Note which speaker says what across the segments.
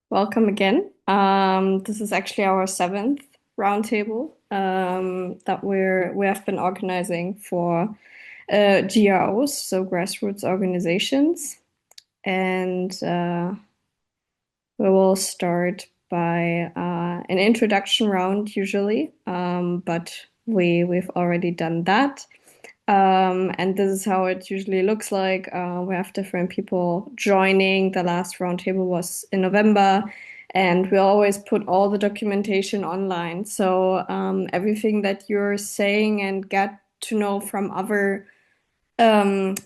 Speaker 1: Welcome again. This is actually our seventh roundtable that we have been organizing for GROs, so grassroots organizations, and we will start by an introduction round usually, but we've already done that. And this is how it usually looks like. We have different people joining. The last roundtable was in November, and we always put all the documentation online. So everything that you're saying and get to know from other um,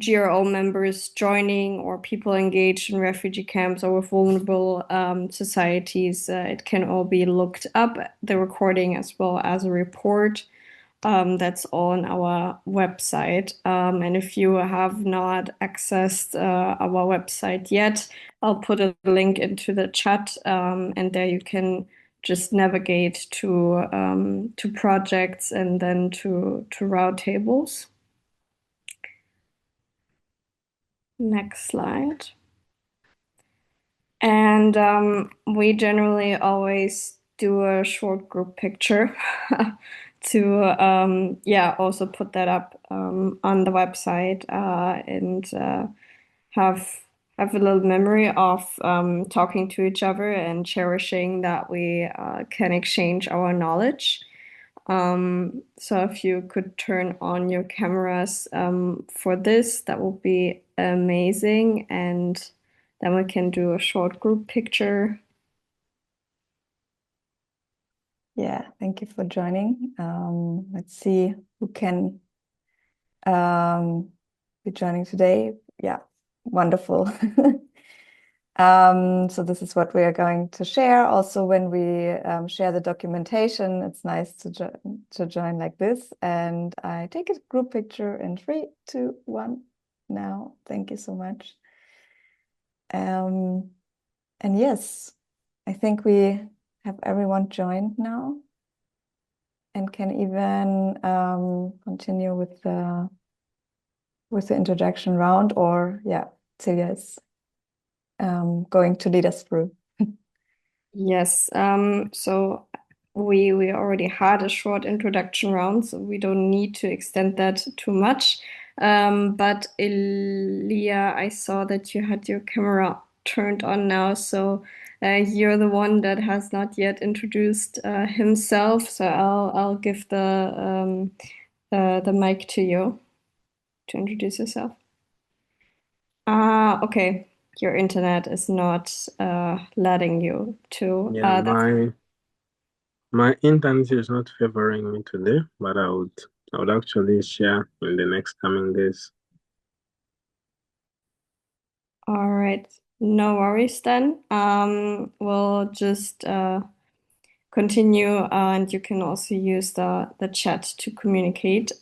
Speaker 1: GRO members joining or people engaged in refugee camps or with vulnerable societies, it can all be looked up, the recording as well as a report. That's all on our website. And if you have not accessed our website yet, I'll put a link into the chat, and there you can just navigate to projects and then to route tables. Next slide. And we generally always do a short group picture to also put that up on the website and have have a little memory of talking to each other and cherishing that we can exchange our knowledge. So if you could turn on your cameras for this, that would be amazing. And then we can do a short group picture.
Speaker 2: Yeah, thank you for joining. Let's see who can be joining today. Yeah, wonderful. So this is what we are going to share. Also, when we share the documentation, it's nice to join like this. And I take a group picture in 3, 2, 1. Now, thank you so much. And yes, I think we have everyone joined now and can even continue with the introduction round, or yeah, Celia is going to lead us through.
Speaker 1: Yes, so we already had a short introduction round, so we don't need to extend that too much. But Elia, I saw that you had your camera turned on now, so you're the one that has not yet introduced himself. So I'll give the mic to you to introduce yourself. Okay. Your internet is not letting you to.
Speaker 3: Yeah, my internet is not favoring me today, but I would actually share in the next coming days.
Speaker 1: All right, no worries then. We'll just continue, and you can also use the chat to communicate.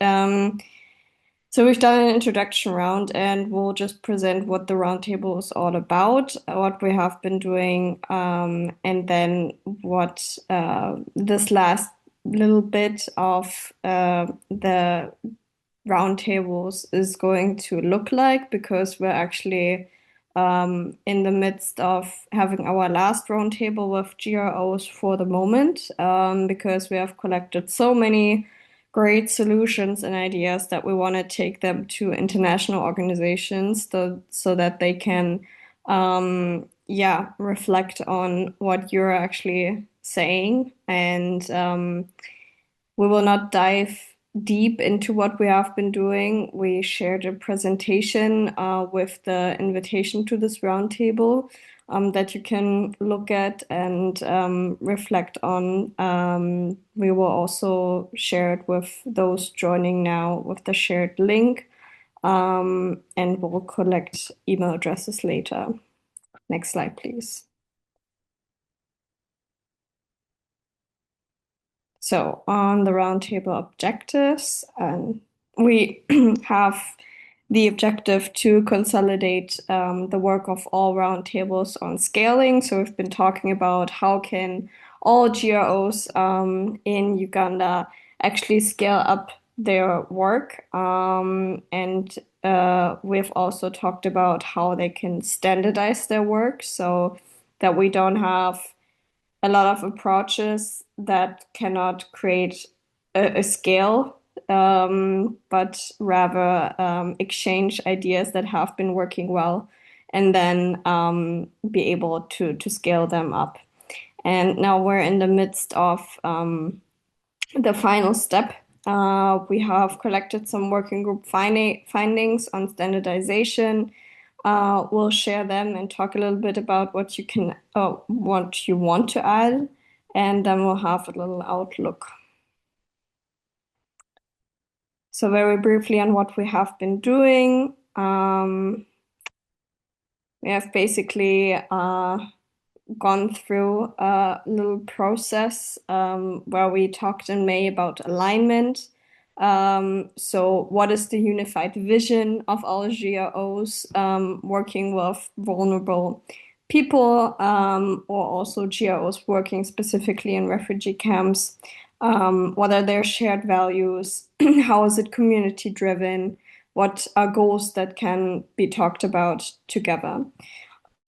Speaker 1: So we've done an introduction round, and we'll just present what the roundtable is all about, what we have been doing, and then what this last little bit of the roundtables is going to look like, because we're actually in the midst of having our last roundtable with GROs for the moment, because we have collected so many great solutions and ideas that we want to take them to international organizations so that they can reflect on what you're actually saying. And we will not dive deep into what we have been doing. We shared a presentation with the invitation to this roundtable that you can look at and reflect on. We will also share it with those joining now with the shared link, and we'll collect email addresses later. Next slide, please. So on the roundtable objectives, we have the objective to consolidate the work of all roundtables on scaling. So we've been talking about how can all GROs in Uganda actually scale up their work. And we've also talked about how they can standardize their work. So that we don't have a lot of approaches that cannot create a scale, but rather exchange ideas that have been working well and then be able to scale them up. And now we're in the midst of the final step. We have collected some working group findings on standardization. We'll share them and talk a little bit about what you want to add, and then we'll have a little outlook. So very briefly on what we have been doing. We have basically gone through a little process where we talked in May about alignment. So what is the unified vision of all GROs working with vulnerable people, or also GROs working specifically in refugee camps? What are their shared values? How is it community driven? What are goals that can be talked about together?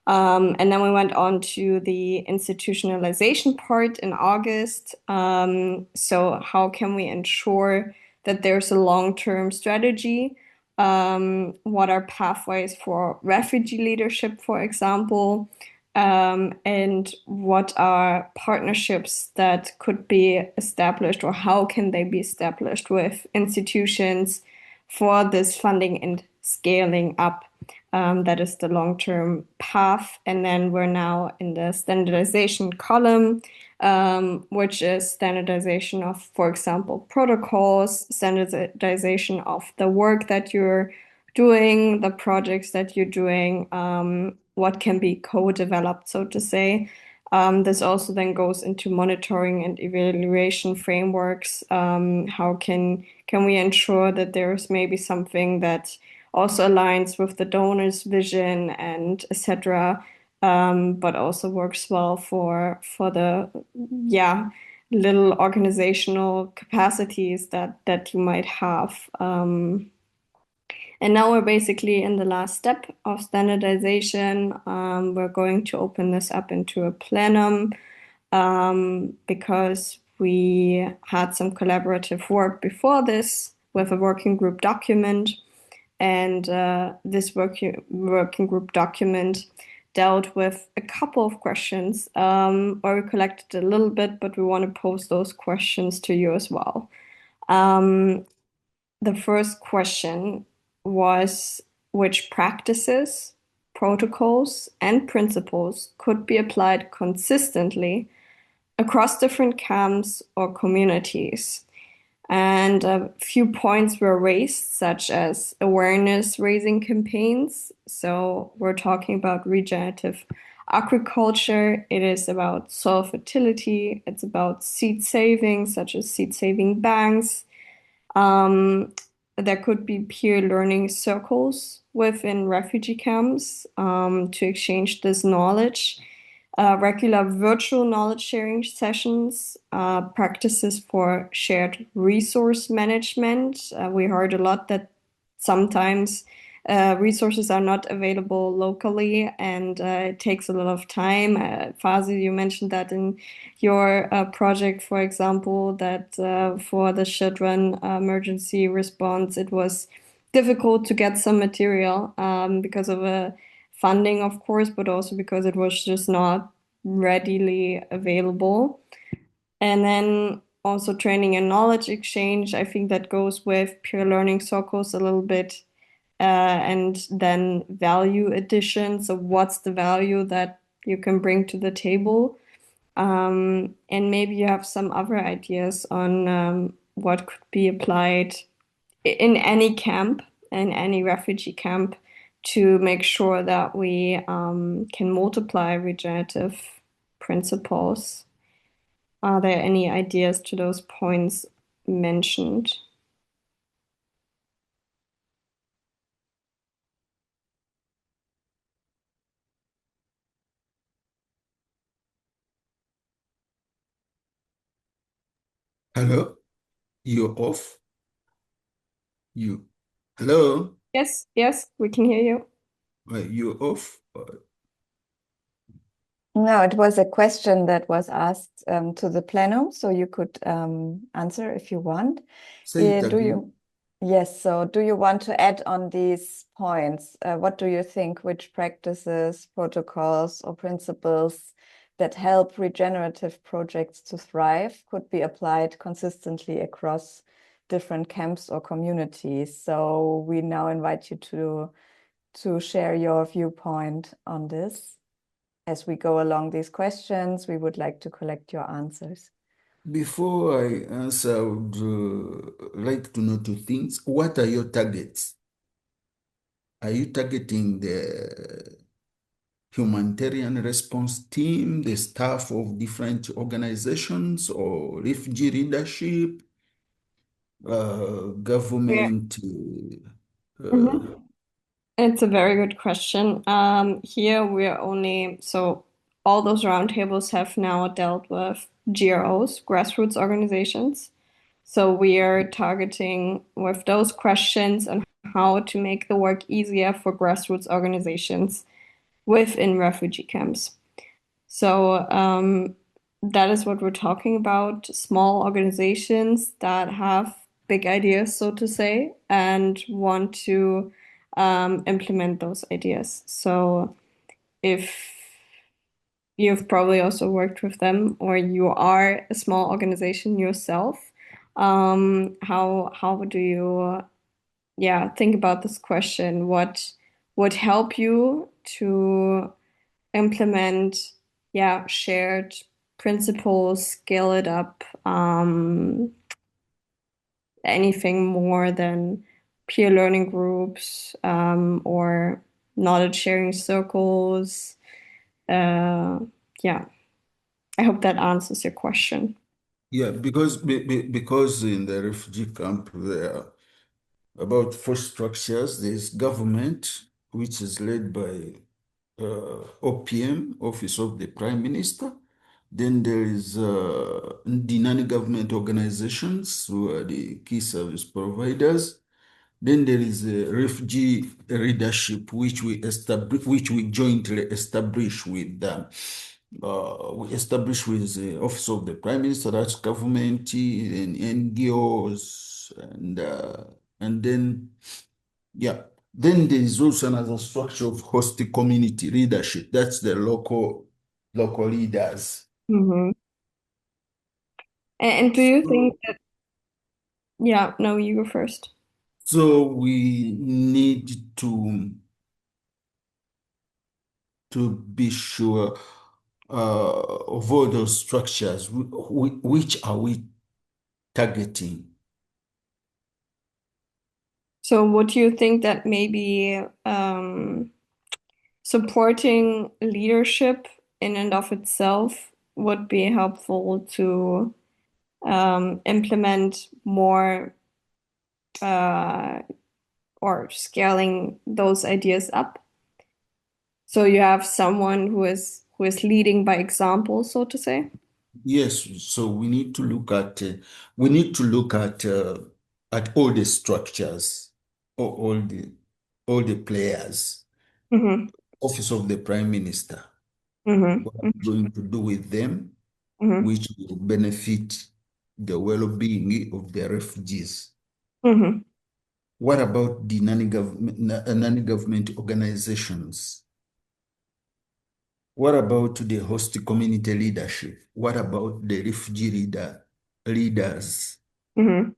Speaker 1: And then we went on to the institutionalization part in August. So how can we ensure that there's a long-term strategy? What are pathways for refugee leadership, for example? And what are partnerships that could be established, or how can they be established with institutions for this funding and scaling up? That is the long-term path. And then we're now in the standardization column, which is standardization of, for example, protocols, standardization of the work that you're doing, the projects that you're doing, what can be co-developed, so to say. This also then goes into monitoring and evaluation frameworks. How can we ensure that there's maybe something that also aligns with the donor's vision and etc., but also works well for the little organizational capacities that you might have. And now we're basically in the last step of standardization. We're going to open this up into a plenum because we had some collaborative work before this with a working group document. And this working group document dealt with a couple of questions, or we collected a little bit, but we want to pose those questions to you as well. The first question was which practices, protocols, and principles could be applied consistently across different camps or communities. And a few points were raised, such as awareness raising campaigns. So we're talking about regenerative agriculture. It is about soil fertility. It's about seed saving, such as seed saving banks. There could be peer learning circles within refugee camps to exchange this knowledge. Regular virtual knowledge sharing sessions, practices for shared resource management. We heard a lot that sometimes resources are not available locally, and it takes a lot of time. Fazi, you mentioned that in your project, for example, that for the children emergency response, it was difficult to get some material because of a funding, of course, but also because it was just not readily available. And then also training and knowledge exchange. I think that goes with peer learning circles a little bit. And then value addition. So what's the value that you can bring to the table? And maybe you have some other ideas on what could be applied in any camp, in any refugee camp, to make sure that we can multiply regenerative principles. Are there any ideas to those points mentioned?
Speaker 4: Hello, you're off. You, hello,
Speaker 1: Yes, yes, we can hear you.
Speaker 4: you're off.
Speaker 2: No, it was a question that was asked to the plenum, so you could answer if you want.
Speaker 4: Say it
Speaker 2: Do
Speaker 4: again.
Speaker 2: you? Yes, so do you want to add on these points? What do you think, which practices, protocols, or principles that help regenerative projects to thrive could be applied consistently across different camps or communities? So we now invite you to share your viewpoint on this. As we go along these questions, we would like to collect your answers.
Speaker 4: Before I answer, I would like to know two things. What are your targets? Are you targeting the humanitarian response team, the staff of different organizations, or refugee leadership,
Speaker 1: Yeah.
Speaker 4: government?
Speaker 1: Mhm. It's a very good question. Here we're only, so all those roundtables have now dealt with GROs, grassroots organizations. So we are targeting with those questions on how to make the work easier for grassroots organizations within refugee camps. So that is what we're talking about, small organizations that have big ideas, so to say, and want to implement those ideas. So if you've probably also worked with them or you are a small organization yourself, how do you think about this question? What would help you to implement, shared principles, scale it up, anything more than peer learning groups, or knowledge sharing circles. Uh, yeah, I hope that answers your question.
Speaker 4: Yeah, because in the refugee camp there are about four structures. There's government, which is led by OPM, Office of the Prime Minister. Then there is the non-government organizations who are the key service providers. Then there is a refugee leadership, which we jointly establish with the Office of the Prime Minister, that's government and NGOs, and then yeah. Then there is also another structure of host community leadership. That's the local leaders.
Speaker 1: Mhm. And do you think
Speaker 4: So,
Speaker 1: that, yeah, no, you go first.
Speaker 4: so we need to be sure of all those structures. Which are we targeting?
Speaker 1: So would you think that maybe supporting leadership in and of itself would be helpful to implement more uh, or scaling those ideas up? So you have someone who is leading by example, so to say.
Speaker 4: Yes, so we need to look at all the structures, all the players,
Speaker 1: Mm-hmm.
Speaker 4: Office of the Prime Minister. What are
Speaker 1: Mm-hmm.
Speaker 4: we going to do with them,
Speaker 1: Mm-hmm.
Speaker 4: which will benefit the well-being of the refugees?
Speaker 1: Mm-hmm.
Speaker 4: What about the non-government organizations? What about the host community leadership? What about the leaders?
Speaker 1: Mm-hmm.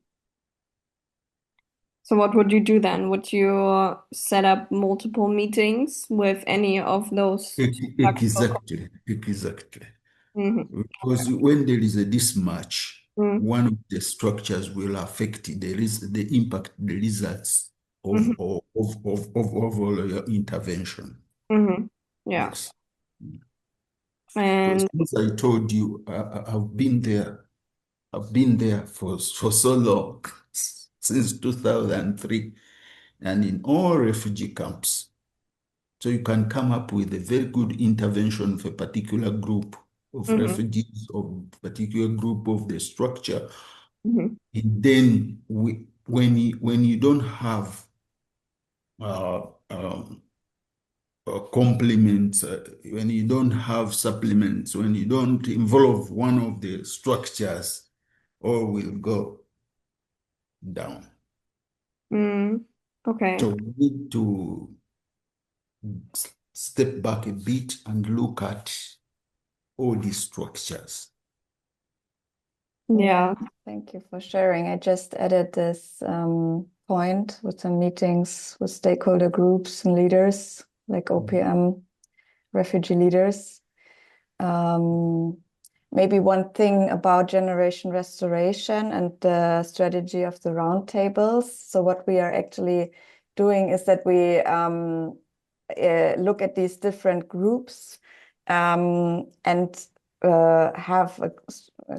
Speaker 1: So what would you do then? Would you set up multiple meetings with any of those structural?
Speaker 4: Exactly.
Speaker 1: Mm-hmm.
Speaker 4: Because when there is a mismatch,
Speaker 1: Mm-hmm.
Speaker 4: one of the structures will affect the impact, the results
Speaker 1: Mm-hmm.
Speaker 4: of all your intervention.
Speaker 1: Mm-hmm. Yeah.
Speaker 4: Yes. Because
Speaker 1: And
Speaker 4: as I told you, I've been there. I've been there for so long, since 2003, and in all refugee camps. So you can come up with a very good intervention for a particular group of
Speaker 1: mm-hmm.
Speaker 4: refugees or particular group of the structure.
Speaker 1: Mm-hmm.
Speaker 4: And then when you don't have uh, um, complements, when you don't have supplements, when you don't involve one of the structures, all will go down.
Speaker 1: Okay.
Speaker 4: So we need to step back a bit and look at all these structures.
Speaker 1: Yeah.
Speaker 2: Thank you for sharing. I just added this point with some meetings with stakeholder groups and leaders like OPM, refugee leaders. Maybe one thing about generation restoration and the strategy of the roundtables. So what we are actually doing is that we look at these different groups and have a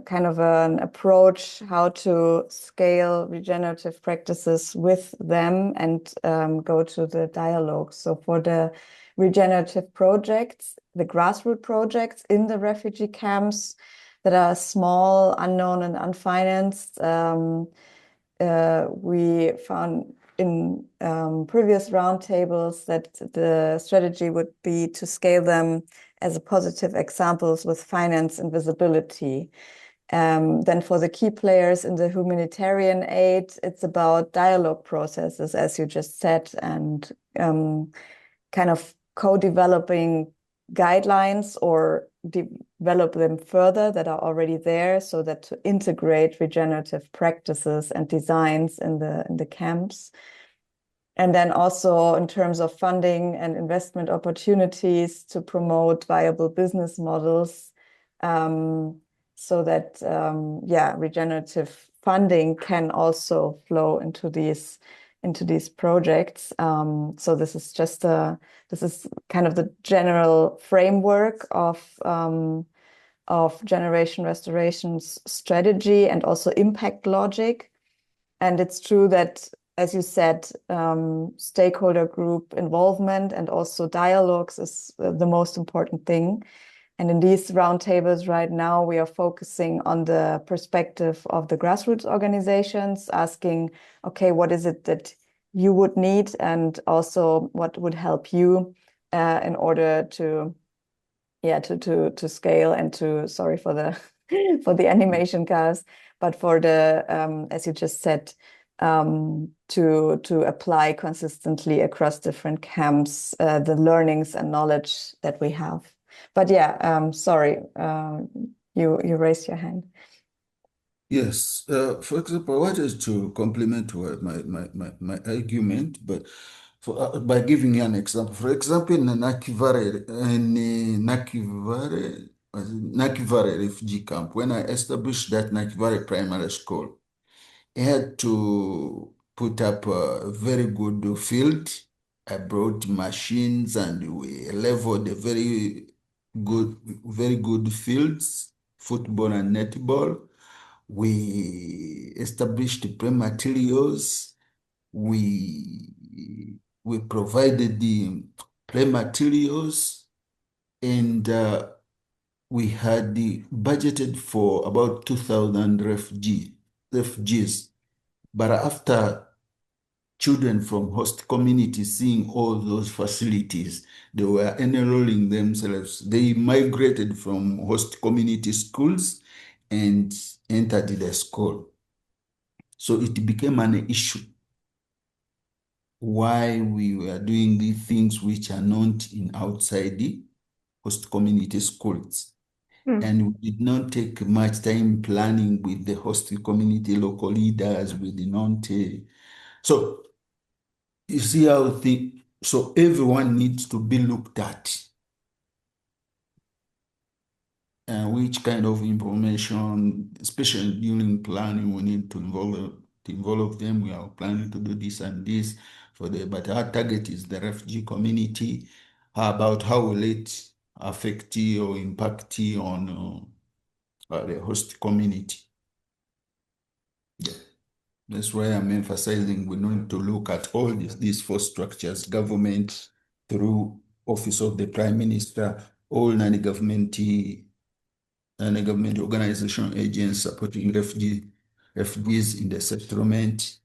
Speaker 2: kind of an approach how to scale regenerative practices with them and go to the dialogue. So for the regenerative projects, the grassroots projects in the refugee camps that are small, unknown, and unfinanced, we found in previous roundtables that the strategy would be to scale them as a positive examples with finance and visibility. Then for the key players in the humanitarian aid, it's about dialogue processes, as you just said, and kind of co-developing guidelines or develop them further that are already there, so that to integrate regenerative practices and designs in the camps. And then also in terms of funding and investment opportunities to promote viable business models, so that regenerative funding can also flow into these projects. So this is just this is kind of the general framework of generation restoration's strategy and also impact logic. And it's true that, as you said, stakeholder group involvement and also dialogues is the most important thing. And in these roundtables right now, we are focusing on the perspective of the grassroots organizations, asking, okay, what is it that you would need, and also what would help you in order to scale and to, sorry for the for the animation, guys, but for the as you just said, to apply consistently across different camps the learnings and knowledge that we have. But yeah, sorry, you raised your hand.
Speaker 4: Yes, for example, I wanted to complement my argument, but by giving you an example. For example, in Nakivale refugee camp, when I established that Nakivale primary school, I had to put up a very good field. I brought machines and we leveled a very good fields, football and netball. We established pre-materials. We provided the pre-materials, and we had budgeted for about 2,000 refugees. But after children from host communities seeing all those facilities, they were enrolling themselves. They migrated from host community schools and entered the school. So it became an issue why we were doing the things which are not in outside the host community schools. And we did not take much time planning with the host community local leaders. We did not. So you see how so everyone needs to be looked at. And which kind of information, especially during planning, we need to involve them. We are planning to do this and this but our target is the refugee community. How about how will it affect you or impact you on the host community? Yeah. That's why I'm emphasizing we need to look at all these four structures: government through Office of the Prime Minister, all non-government organization agents supporting refugees in the settlement,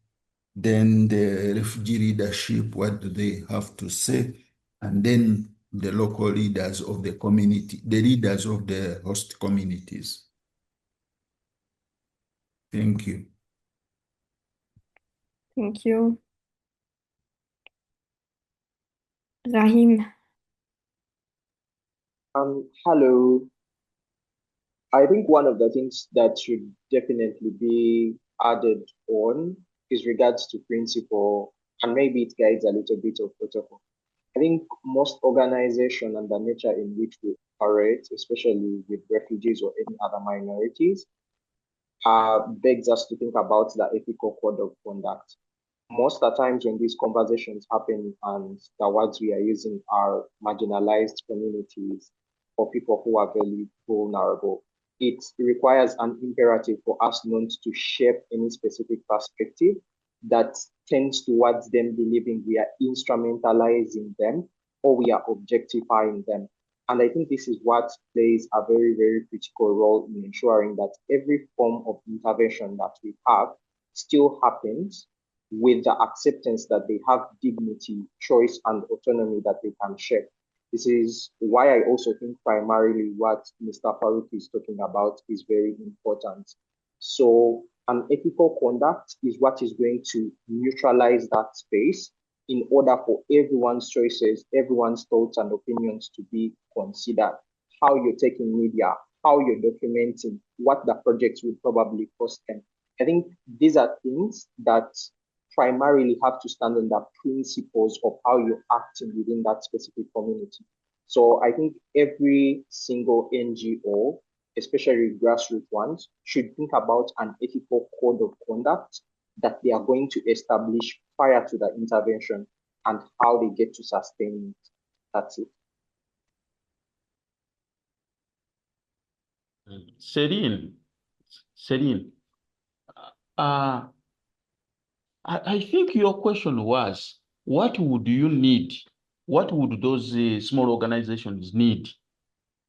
Speaker 4: then the refugee leadership, what do they have to say, and then the local leaders of the community, the leaders of the host communities. Thank you.
Speaker 1: Thank you. Rahim.
Speaker 5: Hello. I think one of the things that should definitely be added on is regards to principle, and maybe it guides a little bit of protocol. I think most organization and the nature in which we operate, especially with refugees or any other minorities, begs us to think about the ethical code of conduct. Most of the times when these conversations happen and the words we are using are marginalized communities or people who are very vulnerable, it requires an imperative for us not to shape any specific perspective that tends towards them believing we are instrumentalizing them or we are objectifying them. And I think this is what plays a very, very critical role in ensuring that every form of intervention that we have still happens with the acceptance that they have dignity, choice, and autonomy that they can share. This is why I also think primarily what Mr. Farouk is talking about is very important. So an ethical conduct is what is going to neutralize that space in order for everyone's choices, everyone's thoughts and opinions to be considered. How you're taking media, how you're documenting, what the projects will probably cost them. I think these are things that primarily have to stand on the principles of how you're acting within that specific community. So I think every single NGO, especially grassroots ones, should think about an ethical code of conduct that they are going to establish prior to the intervention and how they get to sustain it. That's it.
Speaker 6: Serene, I think your question was, what would you need? What would those small organizations need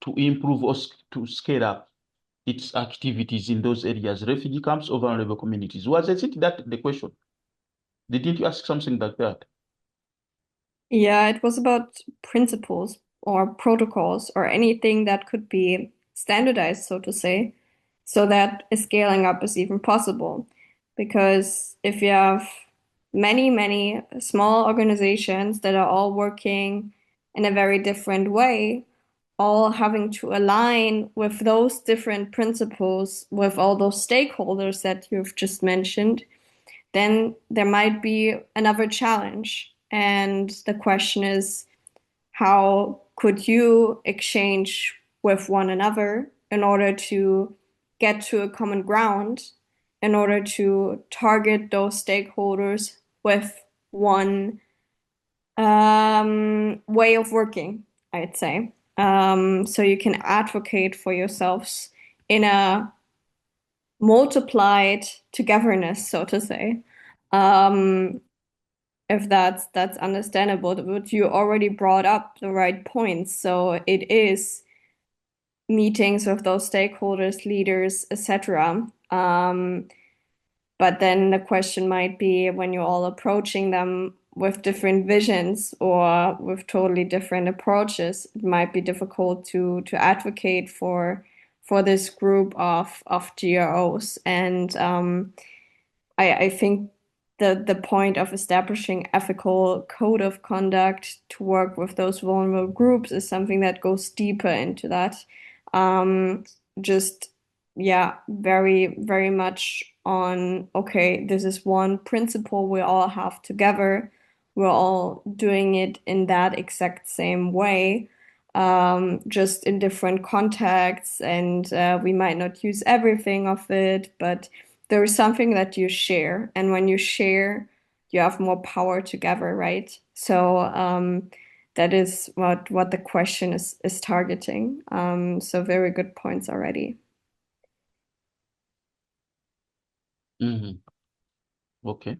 Speaker 6: to improve or to scale up its activities in those areas, refugee camps or vulnerable communities? Was it that the question? Didn't you ask something like that?
Speaker 1: Yeah, it was about principles or protocols or anything that could be standardized, so to say, so that a scaling up is even possible. Because if you have many, many small organizations that are all working in a very different way, all having to align with those different principles, with all those stakeholders that you've just mentioned, then there might be another challenge. And the question is, how could you exchange with one another in order to get to a common ground, in order to target those stakeholders with one way of working, I'd say. So you can advocate for yourselves in a multiplied togetherness, so to say. If that's understandable, but you already brought up the right points. So it is meetings with those stakeholders, leaders, etc. But then the question might be when you're all approaching them with different visions or with totally different approaches, it might be difficult to advocate for this group of GROs. And I think the point of establishing ethical code of conduct to work with those vulnerable groups is something that goes deeper into that. Just yeah, very, very much on, okay, this is one principle we all have together. We're all doing it in that exact same way, just in different contexts, and we might not use everything of it, but there is something that you share, and when you share, you have more power together, right? So that is what the question is targeting. So very good points already.
Speaker 6: Okay.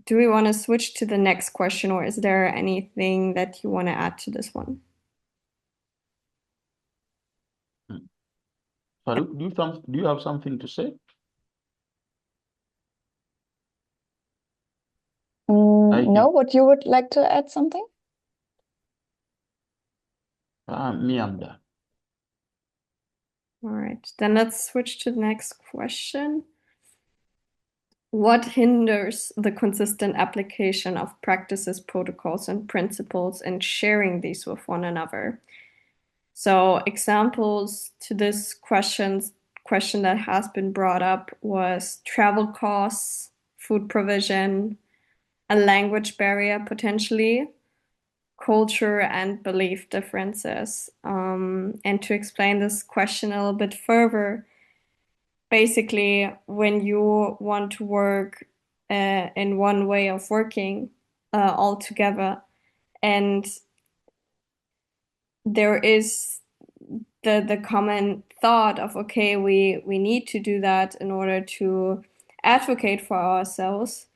Speaker 1: Do we want to switch to the next question, or is there anything that you want to add to this one?
Speaker 6: Farouk, do you have something to say?
Speaker 2: No, would you would like to add something?
Speaker 6: Me, I'm done.
Speaker 1: All right, then let's switch to the next question. What hinders the consistent application of practices, protocols, and principles and sharing these with one another? So examples to this question that has been brought up was travel costs, food provision, a language barrier potentially, culture and belief differences. And to explain this question a little bit further, basically, when you want to work in one way of working all together, and there is the common thought of, okay, we need to do that in order to advocate for ourselves,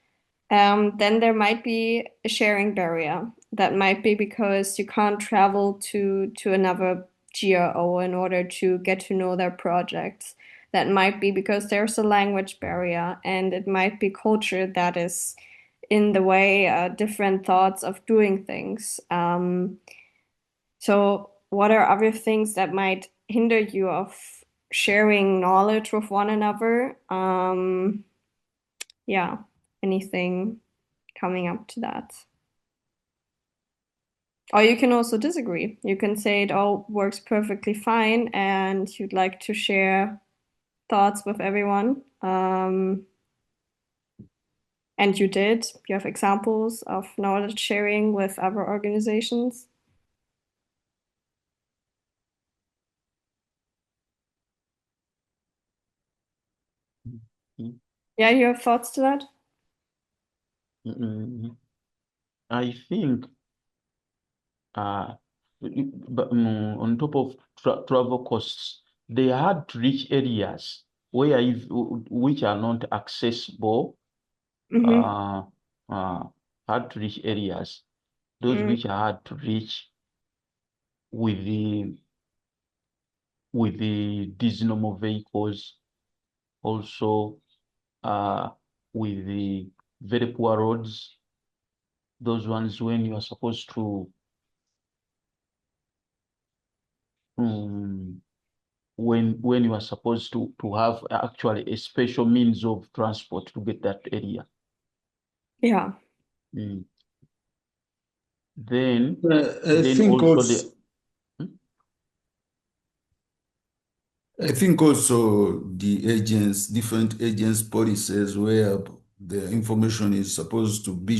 Speaker 1: then there might be a sharing barrier. That might be because you can't travel to another GRO in order to get to know their projects. That might be because there's a language barrier, and it might be culture that is in the way, different thoughts of doing things. So what are other things that might hinder you of sharing knowledge with one another? Yeah, anything coming up to that? Or you can also disagree. You can say it all works perfectly fine and you'd like to share thoughts with everyone. And you did. You have examples of knowledge sharing with other organizations. Yeah, you have thoughts to that?
Speaker 6: I think but, on top of travel costs, they had to reach areas where which are not accessible.
Speaker 1: Mm-hmm.
Speaker 6: Hard to reach areas, those
Speaker 1: Mm.
Speaker 6: which are hard to reach with these normal vehicles, also with the very poor roads, those ones when you are supposed to when you are supposed to have actually a special means of transport to get that area.
Speaker 1: Yeah.
Speaker 6: Then
Speaker 4: I think
Speaker 6: also
Speaker 4: also, I think also the agents, different agents' policies where the information is supposed to be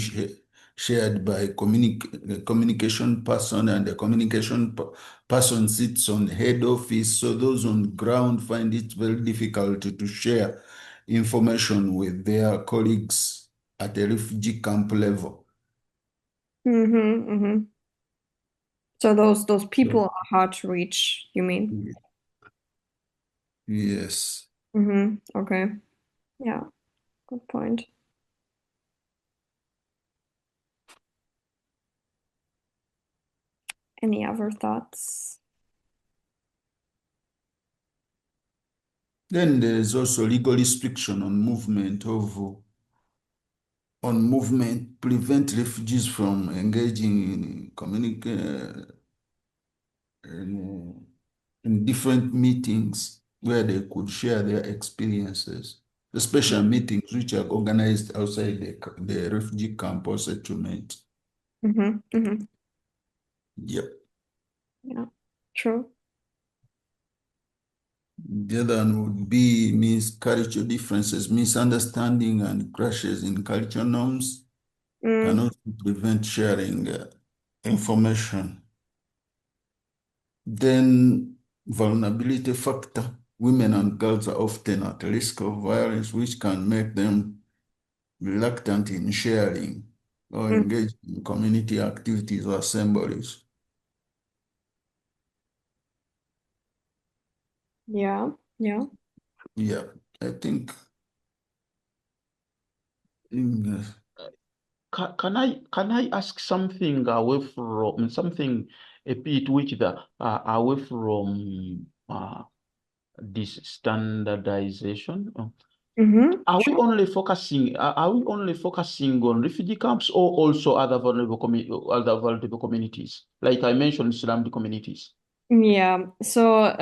Speaker 4: shared by communication person, and the communication person sits on head office. So those on ground find it very difficult to share information with their colleagues at the refugee camp level.
Speaker 1: Mm-hmm. Mm-hmm. So those people are hard to reach, you mean?
Speaker 4: Yes.
Speaker 1: Mm-hmm. Okay. Yeah, good point. Any other thoughts?
Speaker 4: Then there's also legal restriction on movement, prevent refugees from engaging in in different meetings where they could share their experiences, the special meetings which are organized outside the refugee camp or settlement.
Speaker 1: Mm-hmm. Mm-hmm.
Speaker 4: Yep.
Speaker 1: Yeah, true.
Speaker 4: The other one would be cultural differences, misunderstanding, and crashes in cultural norms can also prevent sharing information. Then vulnerability factor. Women and girls are often at risk of violence, which can make them reluctant in sharing or
Speaker 1: Mm.
Speaker 4: engage in community activities or assemblies.
Speaker 1: Yeah, yeah.
Speaker 4: Yeah, I think
Speaker 6: can I ask something away from something a bit which away from this standardization?
Speaker 1: Mm-hmm.
Speaker 6: Are we
Speaker 1: Sure.
Speaker 6: only focusing on refugee camps or also other vulnerable communities? Like I mentioned, Islamic communities.
Speaker 1: Yeah, so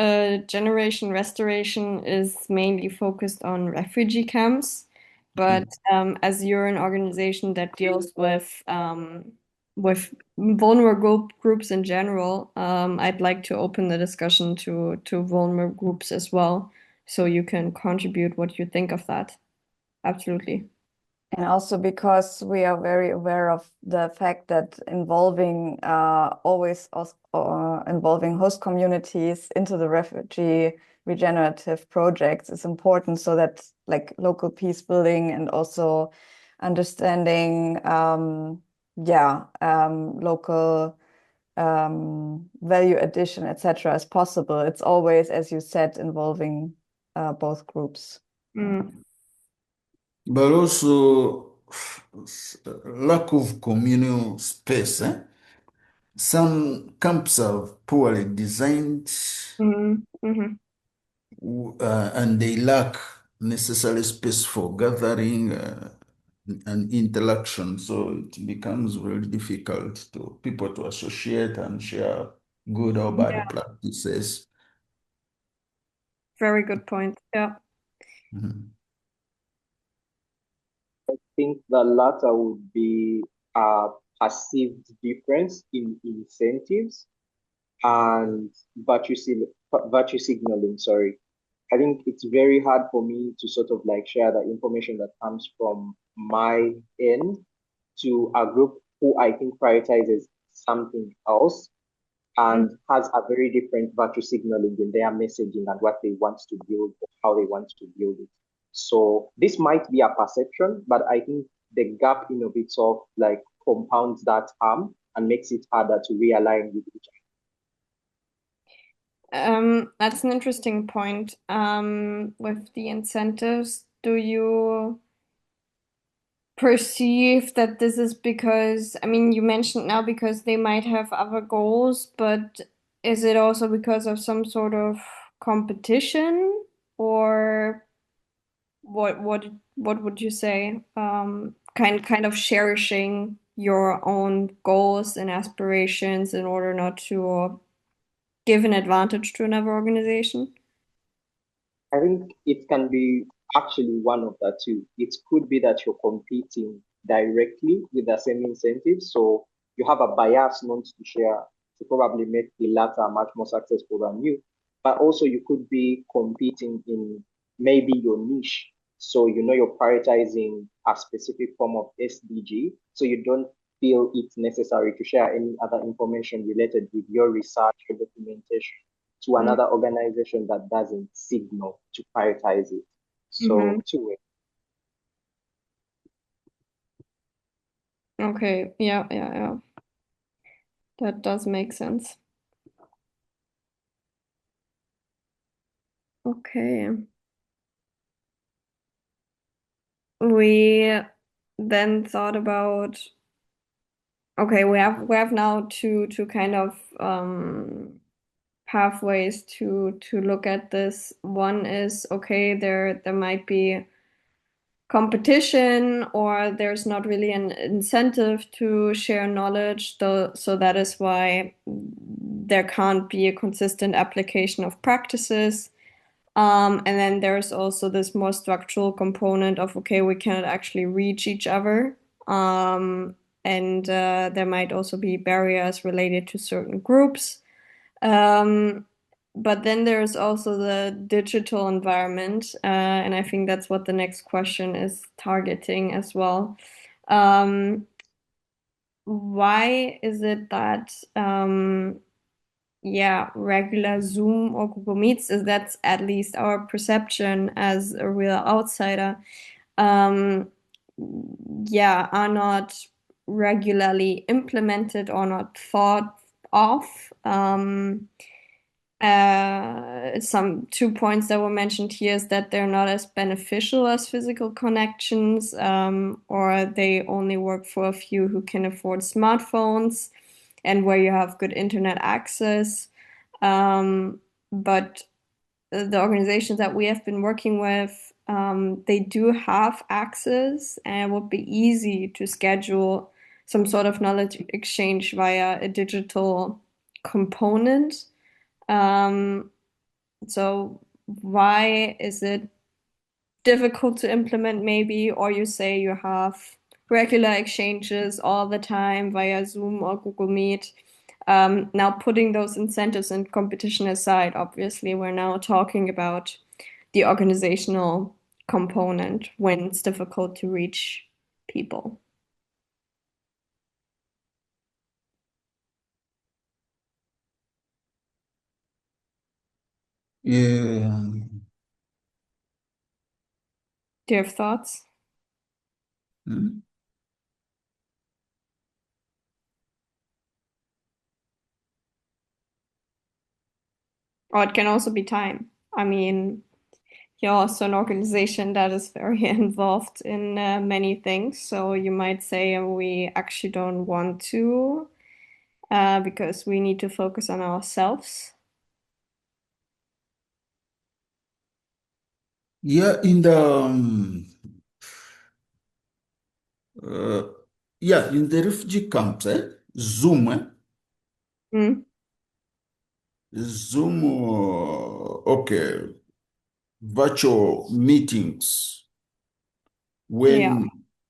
Speaker 1: generation restoration is mainly focused on refugee camps, but as you're an organization that deals with vulnerable groups in general, I'd like to open the discussion to vulnerable groups as well, so you can contribute what you think of that. Absolutely.
Speaker 2: And also because we are very aware of the fact that involving involving host communities into the refugee regenerative projects is important, so that like local peace building and also understanding local value addition, etc., is possible. It's always, as you said, involving both groups.
Speaker 1: Mm.
Speaker 4: But also lack of communal space. Some camps are poorly designed,
Speaker 1: Mm. Mm-hmm.
Speaker 4: and they lack necessary space for gathering and interaction. So it becomes very difficult to people to associate and share good or
Speaker 1: Yeah,
Speaker 4: bad practices.
Speaker 1: very good point. Yeah.
Speaker 4: Mhm.
Speaker 5: Think the latter would be a perceived difference in incentives and virtue signaling. Sorry, I think it's very hard for me to sort of like share the information that comes from my end to a group who I think prioritizes something else and has a very different virtue signaling in their messaging and what they want to build or how they want to build it. So this might be a perception, but I think the gap in of itself like compounds that harm and makes it harder to realign with each
Speaker 1: That's an interesting point. With the incentives, do you perceive that this is because, I mean, you mentioned now because they might have other goals, but is it also because of some sort of competition, or what would you say? Kind of cherishing your own goals and aspirations in order not to give an advantage to another organization?
Speaker 5: I think it can be actually one of the two. It could be that you're competing directly with the same incentives. So you have a bias not to share to probably make the latter much more successful than you. But also you could be competing in maybe your niche. So you know you're prioritizing a specific form of SDG. So you don't feel it's necessary to share any other information related with your research or documentation to another organization that doesn't signal to prioritize it.
Speaker 1: Mm-hmm.
Speaker 5: So two ways.
Speaker 1: Okay, yeah, yeah, yeah. That does make sense. Okay. We then thought about, okay, we have now two kind of pathways to look at this. One is, okay, there might be competition, or there's not really an incentive to share knowledge, though, so that is why there can't be a consistent application of practices. And then there's also this more structural component of, okay, we cannot actually reach each other. And there might also be barriers related to certain groups. Um, but then there's also the digital environment, and I think that's what the next question is targeting as well. Um, why is it that yeah, regular Zoom or Google Meets, is that's at least our perception as a real outsider, um, yeah, are not regularly implemented or not thought of. Some 2 points that were mentioned here is that they're not as beneficial as physical connections, or they only work for a few who can afford smartphones and where you have good internet access. But the organizations that we have been working with, they do have access, and it would be easy to schedule some sort of knowledge exchange via a digital component. So why is it difficult to implement maybe, or you say you have regular exchanges all the time via Zoom or Google Meet. Now putting those incentives and competition aside, obviously we're now talking about the organizational component when it's difficult to reach people.
Speaker 4: Yeah.
Speaker 1: Do you have thoughts?
Speaker 4: Hmm?
Speaker 1: Or it can also be time. I mean, you're also an organization that is very involved in many things. So you might say we actually don't want to because we need to focus on ourselves.
Speaker 4: Yeah, in the in the refugee camps, Zoom,
Speaker 1: Mm,
Speaker 4: Zoom, okay, virtual meetings
Speaker 1: yeah.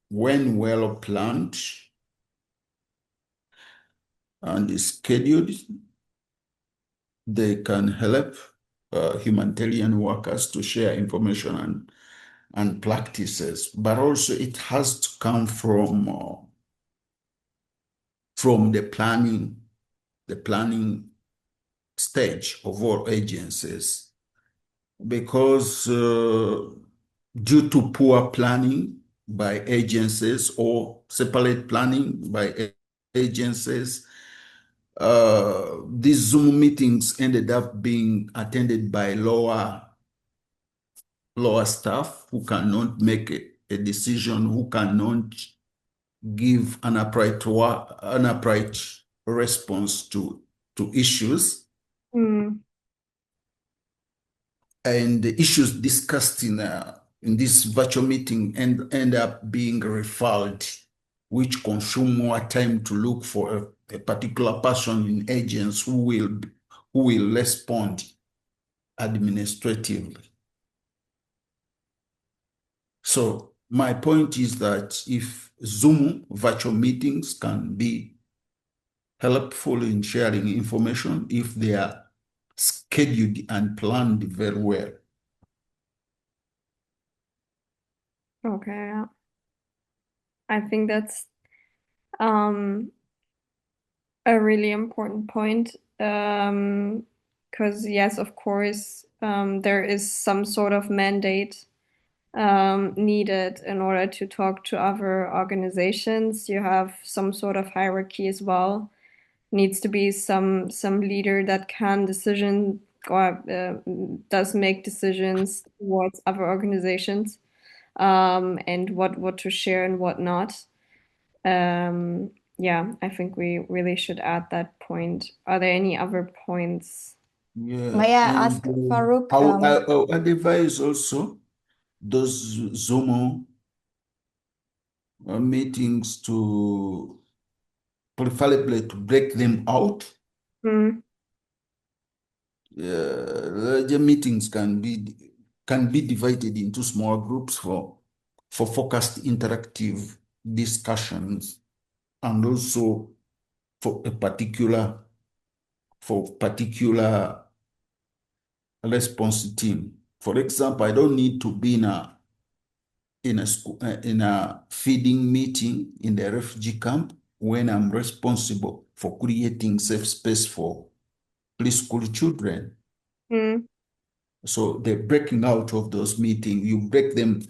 Speaker 4: when well planned and scheduled, they can help humanitarian workers to share information and practices, but also it has to come from the planning stage of all agencies, because due to poor planning by agencies or separate planning by agencies, these Zoom meetings ended up being attended by lower staff who cannot make a decision, who cannot give an upright response to issues.
Speaker 1: Mm,
Speaker 4: And the issues discussed in this virtual meeting end up being referred, which consume more time to look for a particular person in agents who will respond administratively. So my point is that if Zoom virtual meetings can be helpful in sharing information, if they are scheduled and planned very well.
Speaker 1: okay. Yeah. I think that's um, a really important point. Because yes, of course, there is some sort of mandate needed in order to talk to other organizations. You have some sort of hierarchy as well. Needs to be some leader that can decision or does make decisions towards other organizations and what to share and what not. Um, yeah, I think we really should add that point. Are there any other points?
Speaker 4: Yeah,
Speaker 2: May I
Speaker 4: and
Speaker 2: ask Farouk?
Speaker 4: I would advise also those Zoom meetings to preferably to break them out.
Speaker 1: Mm,
Speaker 4: Larger meetings can be divided into small groups for focused interactive discussions, and also for particular response team. For example, I don't need to be in a feeding meeting in the refugee camp when I'm responsible for creating safe space for preschool children.
Speaker 1: mm,
Speaker 4: So the breaking out of those meetings, you break them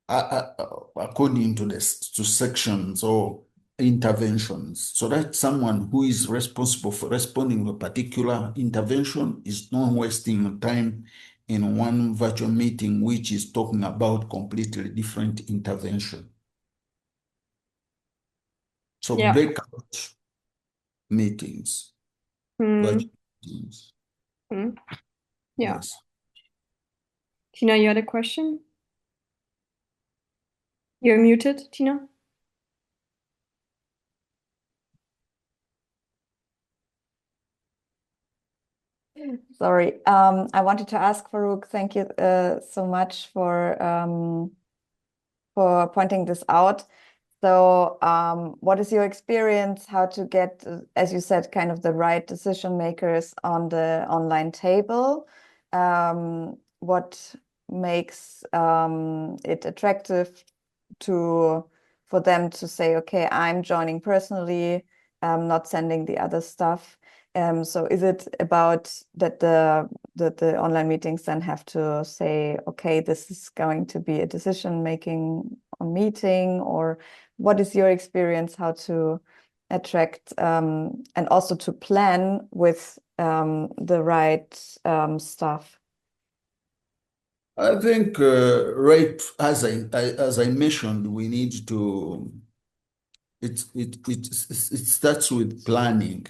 Speaker 4: according to sections or interventions, so that someone who is responsible for responding to a particular intervention is not wasting time in one virtual meeting which is talking about completely different intervention. So
Speaker 1: yeah.
Speaker 4: breakout meetings,
Speaker 1: Mm,
Speaker 4: virtual meetings.
Speaker 1: mm, yeah.
Speaker 4: Yes.
Speaker 1: Tina, you had a question? You're muted, Tina?
Speaker 2: Sorry. I wanted to ask Farouk, thank you so much for pointing this out. So what is your experience how to get, as you said, kind of the right decision makers on the online table? What makes it attractive for them to say, okay, I'm joining personally, not sending the other stuff. So is it about that the online meetings then have to say, okay, this is going to be a decision-making meeting, or what is your experience how to attract and also to plan with the right stuff?
Speaker 4: I think, right, as I mentioned, we need to, it starts with planning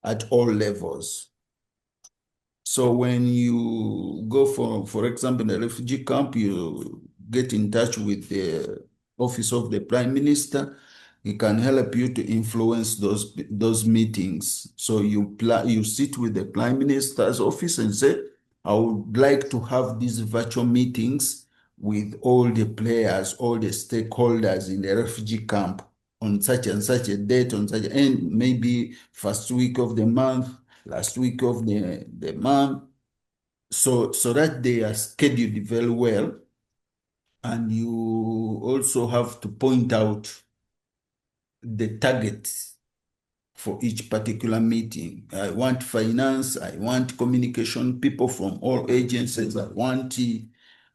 Speaker 4: at all levels. So when you go for example, the refugee camp, you get in touch with the office of the Prime Minister. He can help you to influence those meetings. So you sit with the Prime Minister's office and say, I would like to have these virtual meetings with all the players, all the stakeholders in the refugee camp on such and such a date, on such, and maybe first week of the month, last week of the month, so that they are scheduled very well. And you also have to point out the targets for each particular meeting. I want finance, I want communication people from all agencies, I want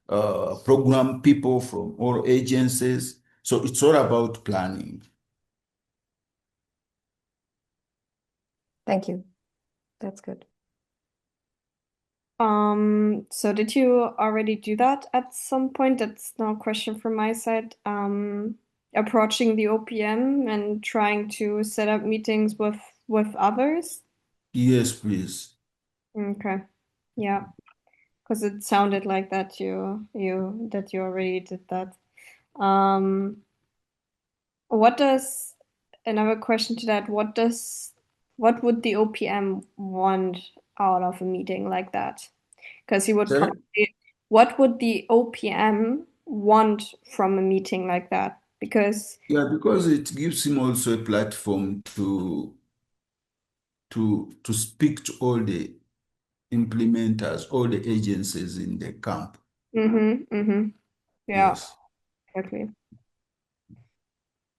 Speaker 4: program people from all agencies. So it's all about planning.
Speaker 2: Thank you. That's good.
Speaker 1: So did you already do that at some point? That's no question from my side. Approaching the OPM and trying to set up meetings with others?
Speaker 4: Yes, please.
Speaker 1: Okay. Yeah. Because it sounded like that you already did that. Another question to that, what would the OPM want out of a meeting like that? Because he would
Speaker 4: Sorry?
Speaker 1: probably, what would the OPM want from a meeting like that? Because
Speaker 4: Yeah, because it gives him also a platform to speak to all the implementers, all the agencies in the camp.
Speaker 1: yeah,
Speaker 4: Yes.
Speaker 1: exactly.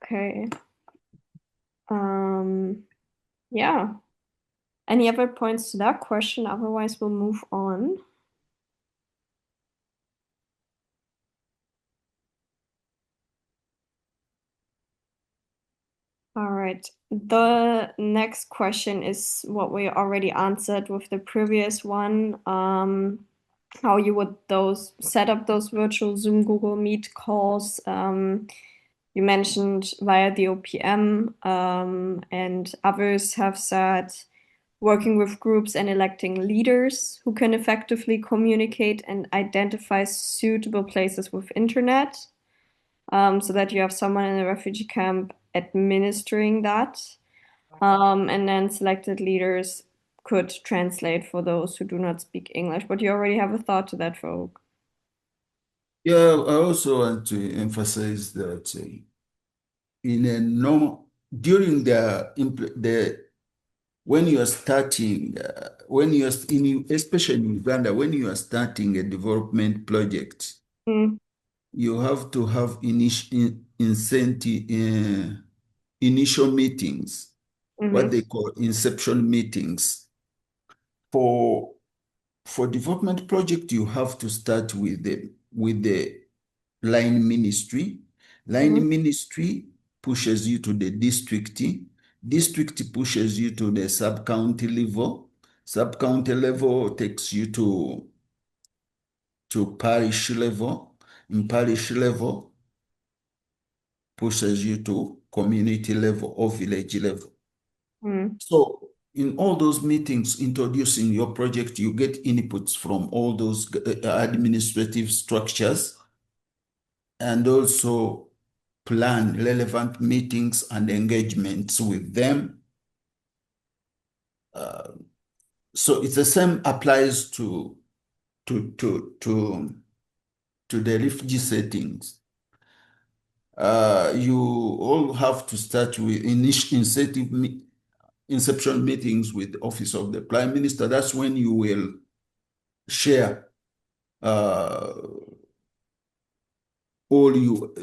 Speaker 1: Okay. Um, yeah. Any other points to that question? Otherwise, we'll move on. All right. The next question is what we already answered with the previous one. How you would set up those virtual Zoom Google Meet calls. You mentioned via the OPM, and others have said working with groups and electing leaders who can effectively communicate and identify suitable places with internet, so that you have someone in a refugee camp administering that. And then selected leaders could translate for those who do not speak English. But you already have a thought to that, folk.
Speaker 4: Yeah, I also want to emphasize that in a normal during the when you are starting when you are especially in Uganda, when you are starting a development project,
Speaker 1: Mm,
Speaker 4: you have to have initial meetings, what
Speaker 1: mhm,
Speaker 4: they call inception meetings. For development project, you have to start with the line ministry.
Speaker 1: mhm,
Speaker 4: Line ministry pushes you to the district. District pushes you to the sub-county level. Sub-county level takes you to parish level. In parish level, pushes you to community level or village level.
Speaker 1: mm,
Speaker 4: So in all those meetings introducing your project, you get inputs from all those administrative structures, and also plan relevant meetings and engagements with them. So it's the same applies to the refugee settings. You all have to start with inception meetings with the Office of the Prime Minister. That's when you will share all you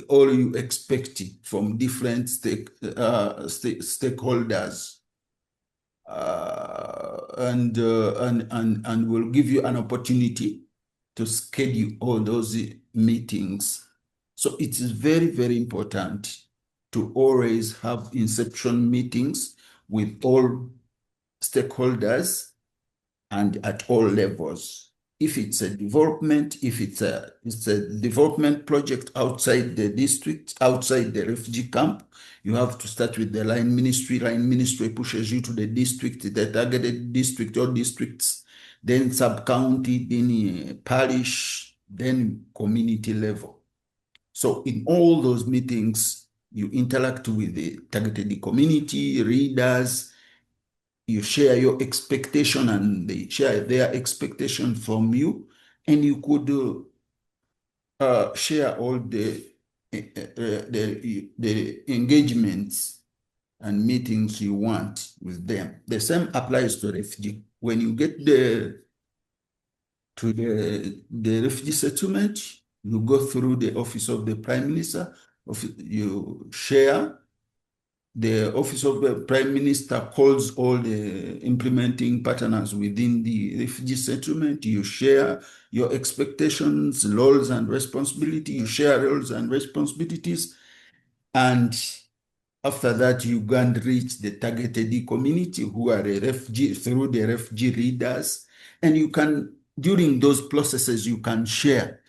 Speaker 4: expect from different stakeholders, and will give you an opportunity to schedule all those meetings. So it is very, very important to always have inception meetings with all stakeholders and at all levels. If it's a development, if it's a development project outside the district, outside the refugee camp, you have to start with the line ministry. Line ministry pushes you to the district, the targeted district or districts, then sub-county, then parish, then community level. So in all those meetings, you interact with the targeted community, readers, you share your expectation and they share their expectation from you, and you could share all the engagements and meetings you want with them. The same applies to refugee. When you get to the refugee settlement, you go through the Office of the Prime Minister, you share. The Office of the Prime Minister calls all the implementing partners within the refugee settlement. You share your expectations, roles, and responsibility. You share roles and responsibilities. And after that, you go and reach the targeted community who are a refugee through the refugee leaders. And you can, during those processes, you can share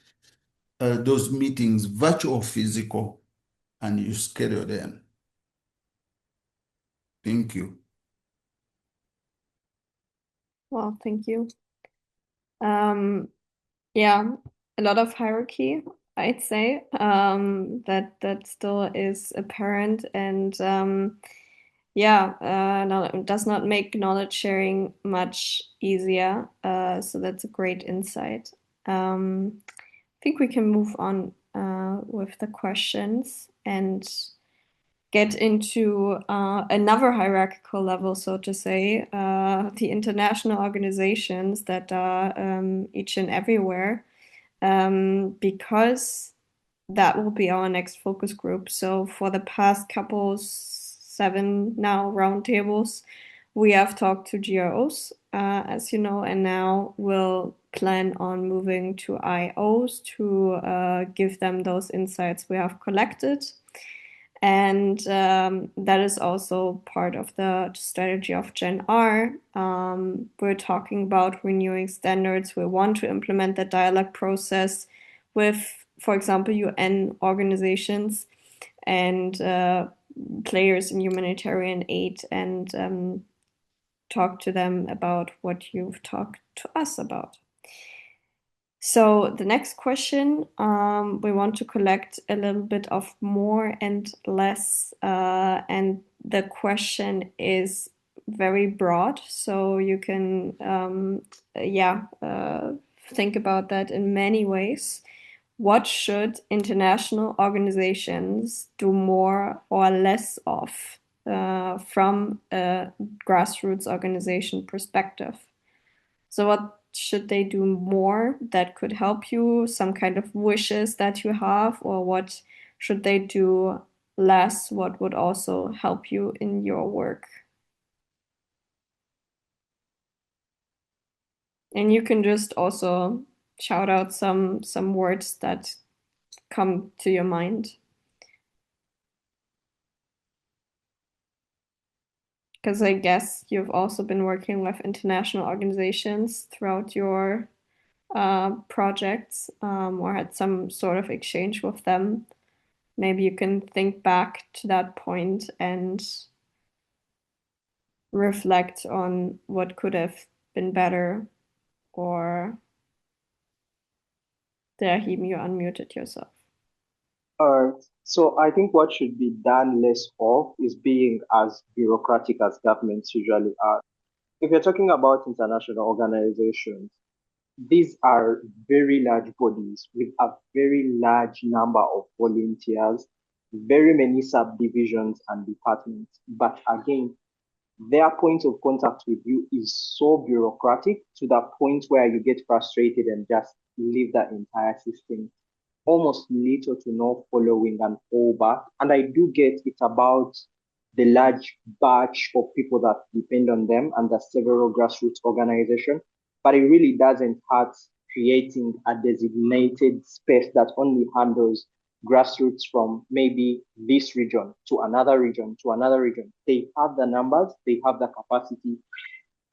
Speaker 4: those meetings, virtual or physical, and you schedule them. Thank you.
Speaker 1: Well, thank you. Yeah, a lot of hierarchy, I'd say, that still is apparent, and does not make knowledge sharing much easier. So that's a great insight. I think we can move on with the questions and get into another hierarchical level, so to say, the international organizations that are each and everywhere, because that will be our next focus group. So for the past seven now roundtables, we have talked to GROs, as you know, and now we'll plan on moving to IOs to give them those insights we have collected. And that is also part of the strategy of GenR. We're talking about renewing standards. We want to implement the dialogue process with, for example, UN organizations and players in humanitarian aid, and talk to them about what you've talked to us about. So the next question, we want to collect a little bit of more and less, and the question is very broad, so you can think about that in many ways. What should international organizations do more or less of from a grassroots organization perspective? So what should they do more that could help you, some kind of wishes that you have, or what should they do less, what would also help you in your work? And you can just also shout out some words that come to your mind. Because I guess you've also been working with international organizations throughout your projects, or had some sort of exchange with them. Maybe you can think back to that point and reflect on what could have been better. Or Rahim, you unmuted yourself.
Speaker 5: So I think what should be done less of is being as bureaucratic as governments usually are. if you're talking about international organizations, these are very large bodies with a very large number of volunteers, very many subdivisions and departments. But again, their point of contact with you is so bureaucratic to the point where you get frustrated and just leave the entire system. Almost little to no following and fallback. And I do get it's about the large batch of people that depend on them and the several grassroots organizations, but it really doesn't hurt creating a designated space that only handles grassroots from maybe this region to another region to another region. They have the numbers, they have the capacity.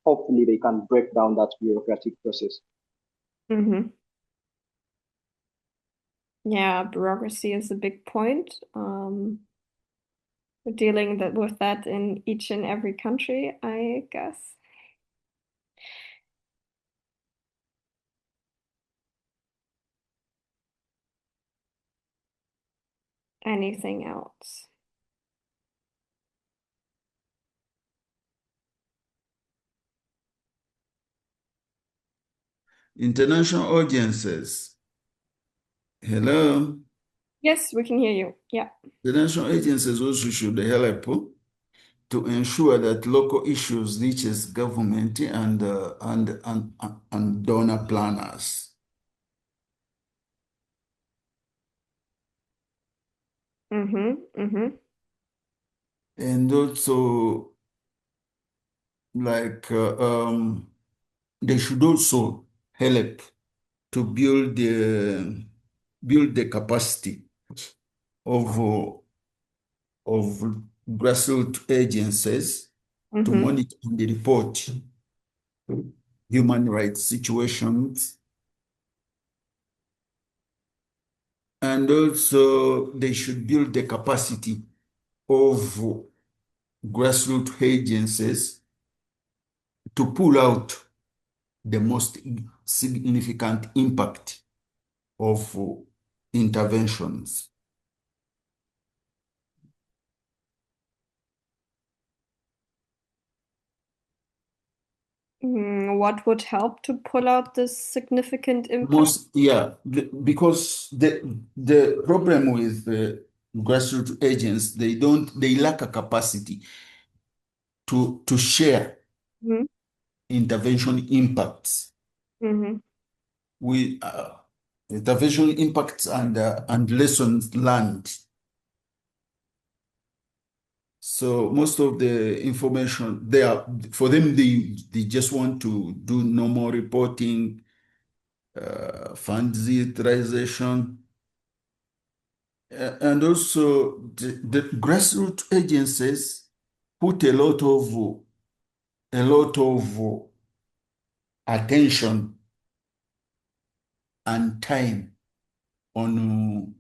Speaker 5: Hopefully, they can break down that bureaucratic process.
Speaker 1: Mm-hmm. Yeah, bureaucracy is a big point. We're dealing with that in each and every country, I guess. Anything else?
Speaker 4: International audiences. Hello?
Speaker 1: Yes, we can hear you. Yeah.
Speaker 4: International agencies also should help to ensure that local issues reaches government and donor planners.
Speaker 1: Mm-hmm. Mm-hmm.
Speaker 4: And also, like, they should also help to build the capacity of grassroots agencies to
Speaker 1: Mm-hmm.
Speaker 4: monitor and report human rights situations. And also, they should build the capacity of grassroots agencies to pull out the most significant impact of interventions.
Speaker 1: What would help to pull out this significant impact?
Speaker 4: Because the problem with grassroots agents, they lack a capacity to share
Speaker 1: Mm-hmm.
Speaker 4: intervention impacts.
Speaker 1: Mm-hmm.
Speaker 4: We intervention impacts and lessons learned. So most of the information for them, they just want to do normal reporting, funds utilization, and also the grassroots agencies put a lot of attention and time on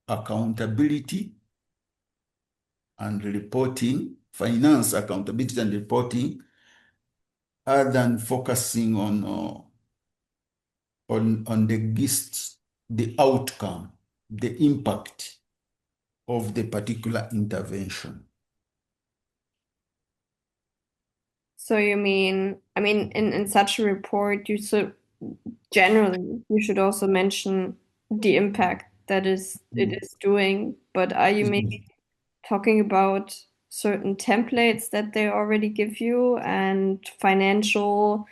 Speaker 4: accountability and reporting, finance accountability and reporting, other than focusing on the gist, the outcome, the impact of the particular intervention.
Speaker 1: So you mean, in such a report, generally you should also mention the impact that it is doing, but are you maybe talking about certain templates that they already give you and financial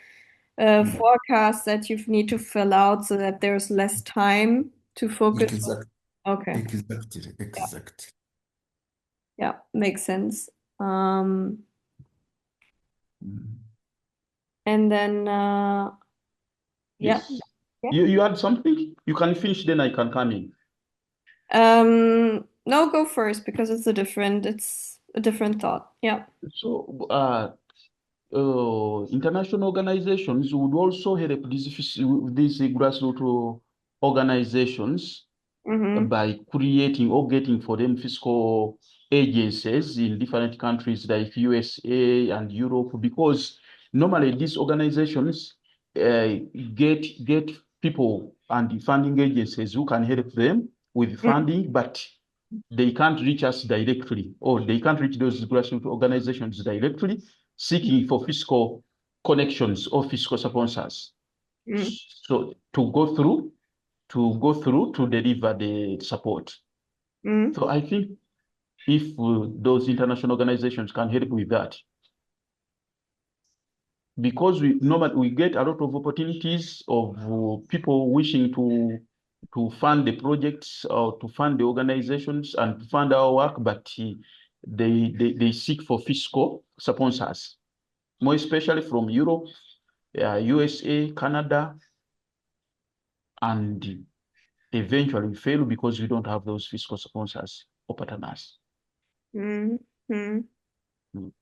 Speaker 1: forecasts that you need to fill out so that there's less time to focus on? Okay.
Speaker 4: Exactly.
Speaker 1: Yeah, makes sense. And then
Speaker 6: Yes.
Speaker 1: Yeah.
Speaker 6: You had something? You can finish, then I can come in.
Speaker 1: No, go first because it's a different thought. Yeah.
Speaker 6: So, international organizations would also help these grassroots organizations
Speaker 1: Mm-hmm.
Speaker 6: by creating or getting for them fiscal agencies in different countries like USA and Europe, because normally these organizations get people and funding agencies who can help them with funding, but they can't reach us directly, or they can't reach those grassroots organizations directly, seeking for fiscal connections or fiscal sponsors.
Speaker 1: Mm.
Speaker 6: So to go through to deliver the support.
Speaker 1: Mm.
Speaker 6: So I think if those international organizations can help with that, because we normally we get a lot of opportunities of people wishing to fund the projects or to fund the organizations and to fund our work, but they seek for fiscal sponsors, more especially from Europe, USA, Canada, and eventually fail because we don't have those fiscal sponsors or partners.
Speaker 1: Mm. Mm.
Speaker 6: Mm.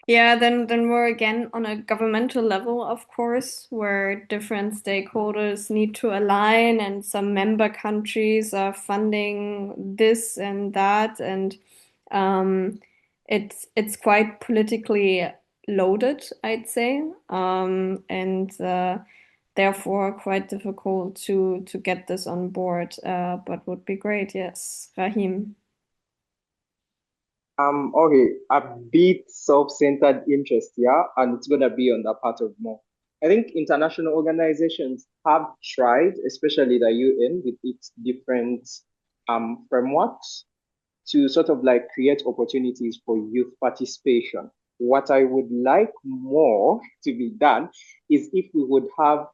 Speaker 1: Yeah, then we're again on a governmental level, of course, where different stakeholders need to align, and some member countries are funding this and that, and it's quite politically loaded, I'd say, and therefore quite difficult to get this on board. But would be great, yes, Rahim.
Speaker 5: Okay, a bit self-centered interest, yeah, and it's gonna be on the part of more. I think international organizations have tried, especially the UN with its different frameworks, to sort of like create opportunities for youth participation. What I would like more to be done is if we would have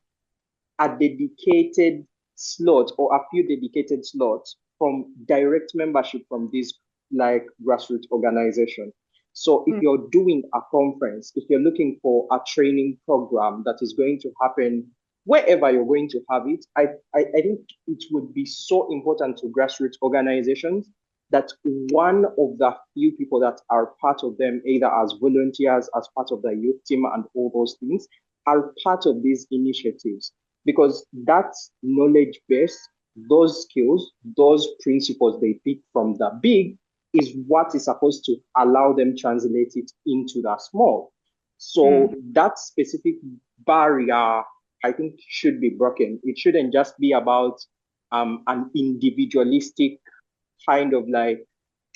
Speaker 5: a dedicated slot or a few dedicated slots from direct membership from these like grassroots organizations. So if you're doing a conference, if you're looking for a training program that is going to happen wherever you're going to have it, I think it would be so important to grassroots organizations that one of the few people that are part of them, either as volunteers, as part of the youth team and all those things, are part of these initiatives, because that knowledge base, those skills, those principles they pick from the big is what is supposed to allow them translate it into the small. So that specific barrier, I think, should be broken. It shouldn't just be about an individualistic kind of like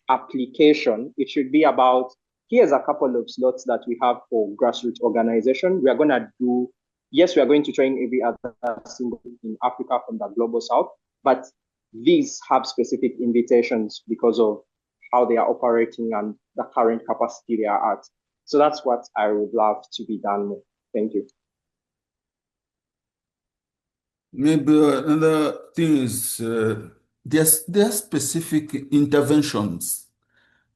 Speaker 5: application. It should be about, here's a couple of slots that we have for grassroots organization. We are going to do, yes, we are going to train every other single in Africa from the global south, but these have specific invitations because of how they are operating and the current capacity they are at. So that's what I would love to be done more. Thank you.
Speaker 4: Maybe another thing is there are specific interventions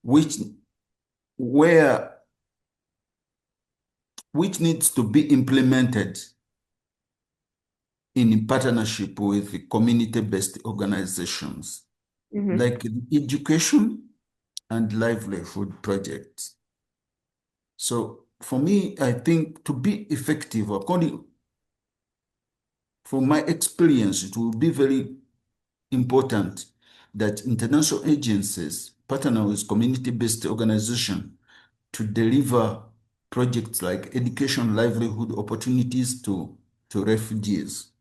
Speaker 4: which needs to be implemented in partnership with community-based organizations, like education and livelihood projects. So for me, I think to be effective, from my experience, it will be very important that international agencies partner with community-based organizations to deliver projects like education, livelihood opportunities to refugees.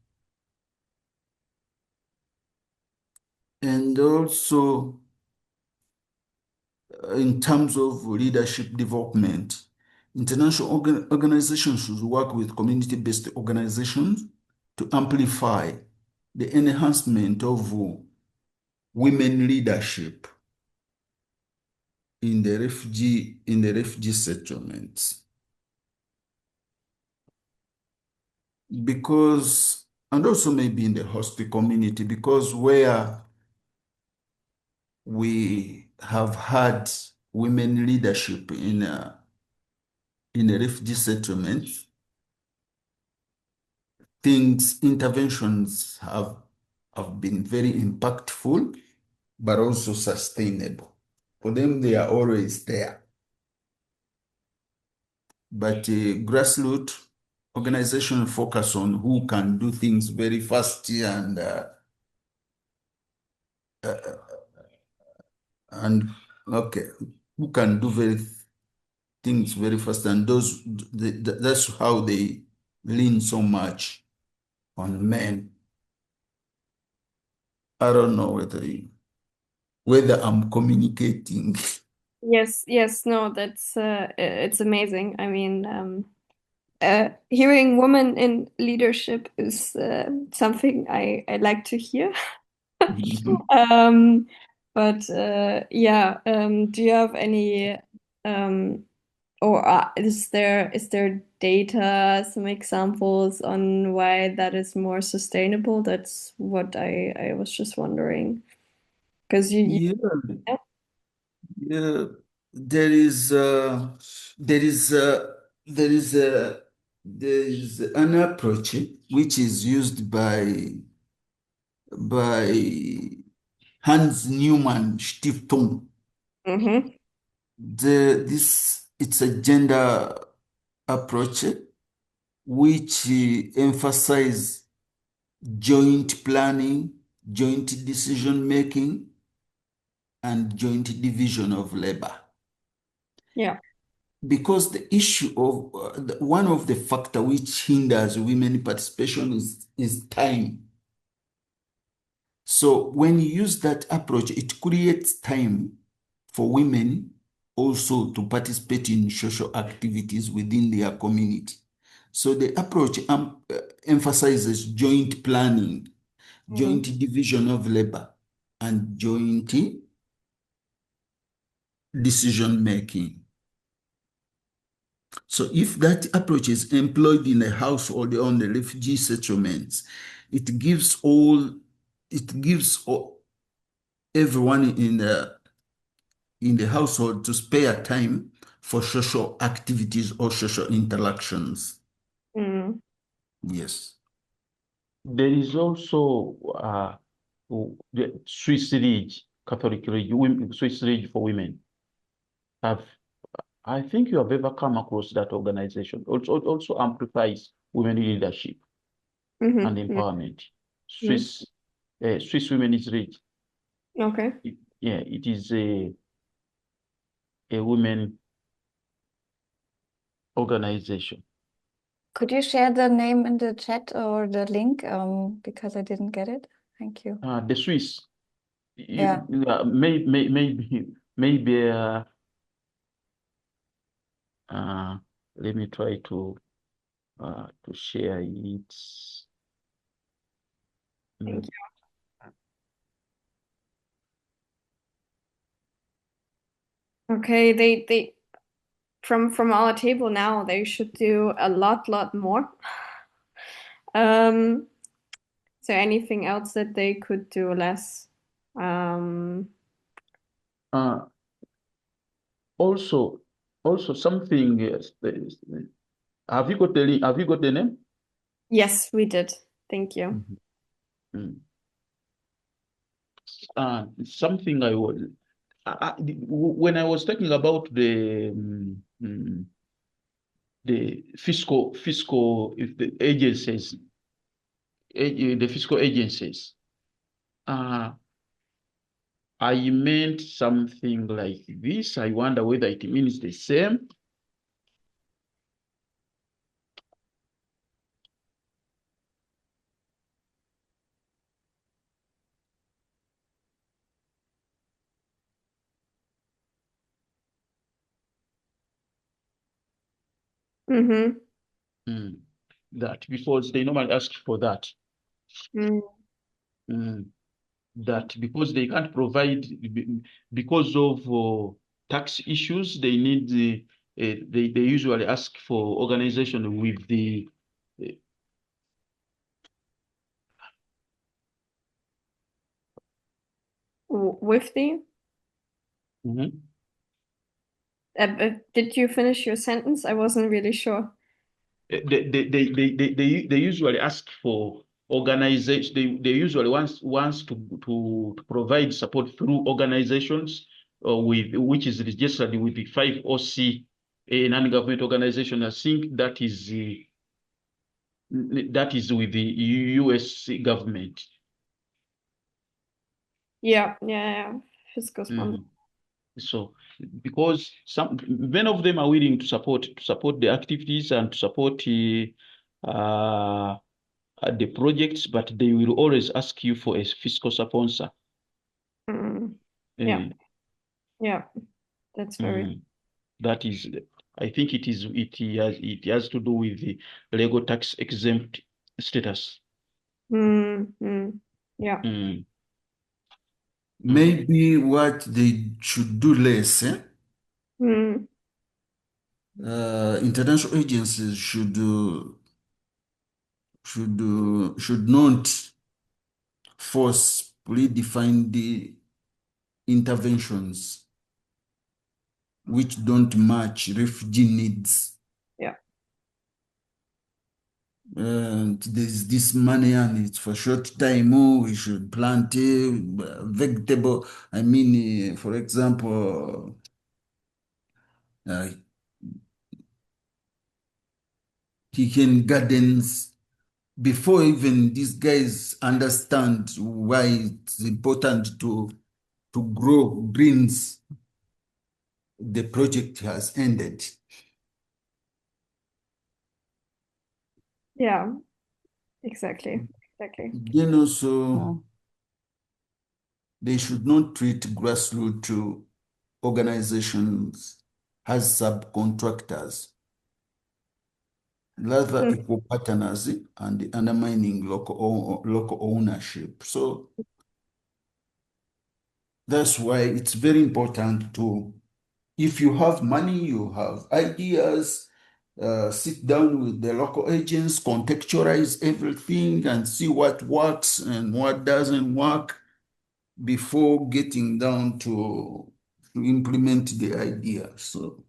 Speaker 4: And also, in terms of leadership development, international organizations should work with community-based organizations to amplify the enhancement of women leadership in the refugee settlements. Because, and also maybe in the host community, because where we have had women leadership in the refugee settlements, interventions have been very impactful, but also sustainable. For them, they are always there. But grassroots organization focus on who can do things very fast and okay, who can do things very fast, and that's how they lean so much on men. I don't know whether I'm communicating.
Speaker 1: Yes, no, that's it's amazing. I mean, Hearing women in leadership is something I like to hear. Um, but yeah, do you have any or is there data, some examples on why that is more sustainable? That's what I was just wondering. Because
Speaker 4: Yeah,
Speaker 1: yeah.
Speaker 4: yeah. There is there is there is there is an approach which is used by Hans Newman Stiftung.
Speaker 1: Mm-hmm.
Speaker 4: It's a gender approach which emphasize joint planning, joint decision making, and joint division of labor.
Speaker 1: Yeah.
Speaker 4: Because the issue of one of the factor which hinders women participation is time. So when you use that approach, it creates time for women also to participate in social activities within their community. So the approach emphasizes joint planning,
Speaker 1: Mm-hmm.
Speaker 4: joint division of labor, and joint decision making. So if that approach is employed in a household on the refugee settlements, it gives everyone in the household to spare time for social activities or social interactions.
Speaker 1: Mm-hmm.
Speaker 4: Yes.
Speaker 6: There is also the Swiss Reg, Catholic Reg, Swiss Reg for Women. I think you have ever come across that organization. Also amplifies women leadership and
Speaker 1: Mm-hmm.
Speaker 6: empowerment.
Speaker 1: Mm-hmm.
Speaker 6: Swiss Women is Reg.
Speaker 1: Okay.
Speaker 6: Yeah, it is a women organization.
Speaker 2: Could you share the name in the chat or the link? Because I didn't get it. Thank you.
Speaker 6: The Swiss.
Speaker 2: Yeah.
Speaker 6: Maybe let me try to share it.
Speaker 1: Thank you. Okay, they from our table now, they should do a lot more. Is there anything else that they could do less?
Speaker 6: Uh, also, something. Have you got the link? Have you got the name?
Speaker 1: Yes, we did. Thank you.
Speaker 6: Mm. Something I was when I was talking about the fiscal if the agencies, the fiscal agencies. I meant something like this. I wonder whether it means the same.
Speaker 1: Mm-hmm.
Speaker 6: That because they normally ask for that.
Speaker 1: Mm.
Speaker 6: That because they can't provide because of tax issues, they need they usually ask for organization with the
Speaker 1: With the did you finish your sentence? I wasn't really sure.
Speaker 6: they usually ask for organization. They usually wants to provide support through organizations with which is registered with the 5OC, a non-government organization. I think that is with the US government.
Speaker 1: Yeah. Fiscal sponsor.
Speaker 6: So because many of them are willing to support the activities and to support the projects, but they will always ask you for a fiscal sponsor.
Speaker 1: Yeah. Yeah. That's very.
Speaker 6: That is I think it has to do with the legal tax exempt status.
Speaker 1: Yeah.
Speaker 4: Maybe what they should do less, international agencies should not force predefine the interventions which don't match refugee needs.
Speaker 1: Yeah.
Speaker 4: And there's this money and it's for short time. Oh, we should plant vegetable. I mean, for example, kitchen gardens. Before even these guys understand why it's important to grow greens, the project has ended.
Speaker 1: Yeah, exactly.
Speaker 4: Then also, they should not treat grassroots organizations as subcontractors, rather equal partners and undermining local ownership. So that's why it's very important to, if you have money, you have ideas, sit down with the local agents, contextualize everything and see what works and what doesn't work before getting down to implement the idea. So,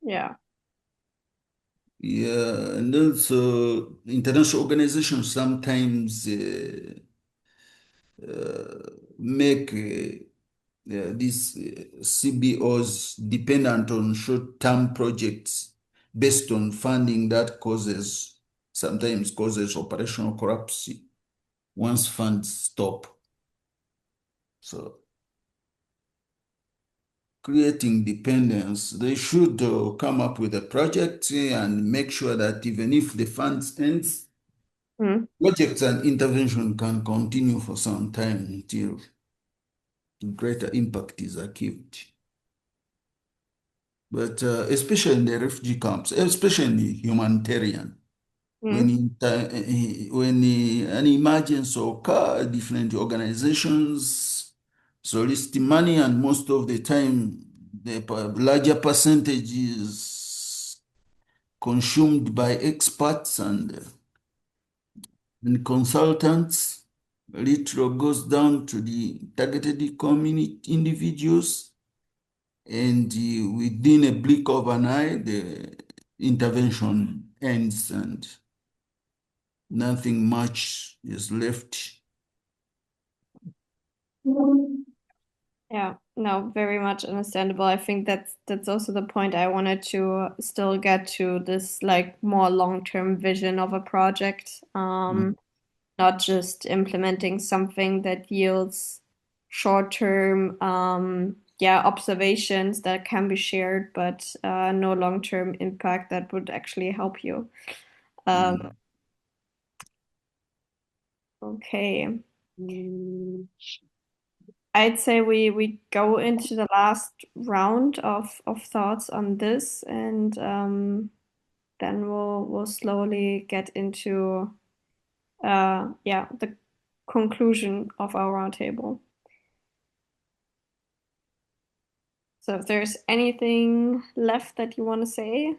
Speaker 1: Yeah.
Speaker 4: yeah, and also international organizations sometimes make these CBOs dependent on short-term projects based on funding that sometimes causes operational collapse once funds stop. So creating dependence, they should come up with a project and make sure that even if the funds ends, projects and intervention can continue for some time until greater impact is achieved. But especially in the refugee camps, especially in the humanitarian, when an emergency occurs, different organizations solicit money, and most of the time, the larger percentage is consumed by experts and consultants. Little goes down to the targeted community individuals, and within a blink of an eye, the intervention ends and nothing much is left.
Speaker 1: Yeah, no, very much understandable. I think that's also the point I wanted to still get to, this like more long-term vision of a project. Not just implementing something that yields short-term observations that can be shared, but no long-term impact that would actually help you. Okay. I'd say we go into the last round of thoughts on this, and then we'll slowly get into the conclusion of our roundtable. So if there's anything left that you want to say,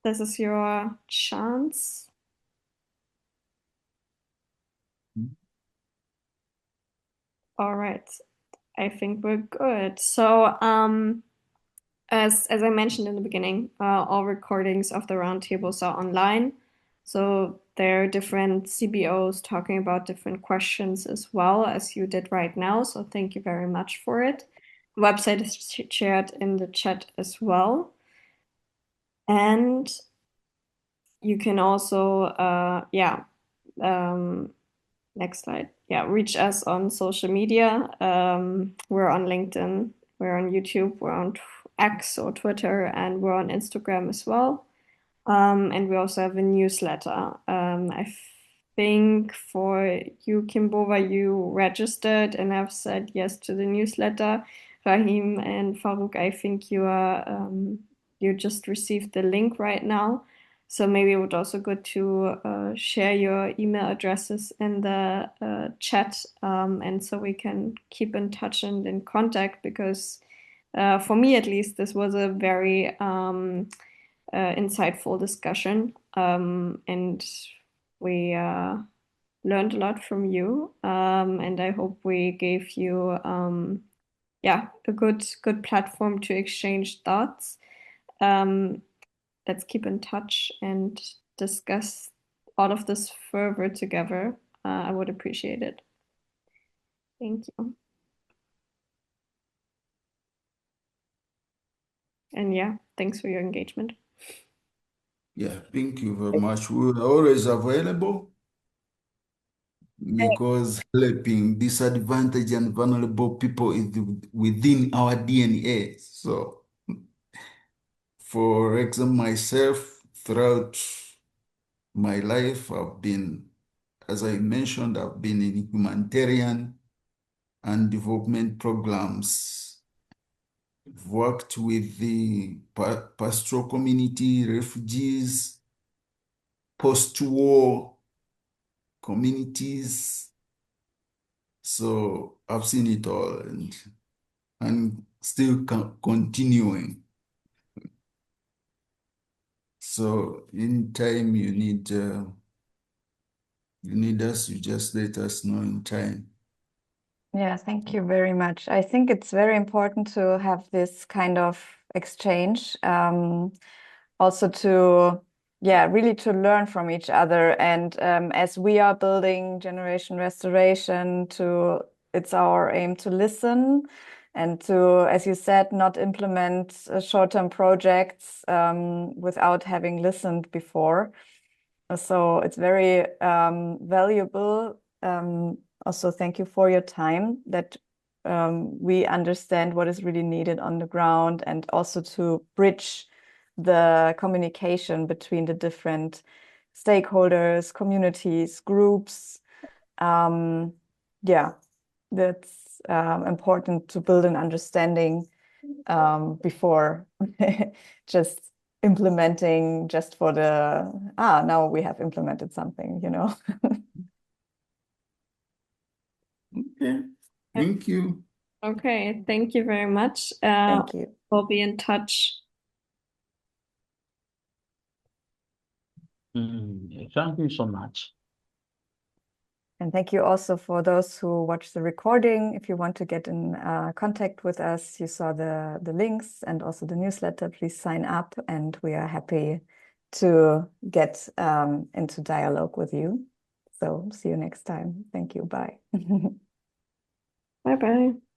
Speaker 1: this is your chance. All right. I think we're good. So as I mentioned in the beginning, all recordings of the roundtables are online. So there are different CBOs talking about different questions as well, as you did right now. So thank you very much for it. The website is shared in the chat as well. And you can also, next slide. Yeah, reach us on social media. We're on LinkedIn, we're on YouTube, we're on X or Twitter, and we're on Instagram as well. And we also have a newsletter. I think for you, Kimbova, you registered and have said yes to the newsletter. Rahim and Farouk, I think you are you just received the link right now. So maybe it would also good to share your email addresses in the chat, and so we can keep in touch and in contact, because for me at least, this was a very insightful discussion, and we learned a lot from you, and I hope we gave you a good platform to exchange thoughts. Let's keep in touch and discuss all of this further together. I would appreciate it. Thank you. And yeah, thanks for your engagement.
Speaker 4: Yeah, thank you very much. We're always available because helping disadvantaged and vulnerable people is within our DNA. So, for example, myself, throughout my life, as I mentioned, I've been in humanitarian and development programs. I've worked with the pastoral community, refugees, post-war communities. So I've seen it all, and still continuing. So in time you need us, you just let us know in time.
Speaker 2: Yeah, thank you very much. I think it's very important to have this kind of exchange, also to, really to learn from each other. And as we are building Generation Restoration, it's our aim to listen and to, as you said, not implement short-term projects without having listened before. So it's very valuable. Also, thank you for your time, that we understand what is really needed on the ground, and also to bridge the communication between the different stakeholders, communities, groups. That's important to build an understanding before just implementing just for now we have implemented something,
Speaker 4: Okay, thank you.
Speaker 1: Okay, thank you very much.
Speaker 2: Thank you.
Speaker 1: We'll be in touch.
Speaker 6: Thank you so much.
Speaker 2: And thank you also for those who watch the recording. If you want to get in contact with us, you saw the links and also the newsletter. Please sign up, and we are happy to get into dialogue with you. So see you next time. Thank you. Bye.
Speaker 1: Bye-bye.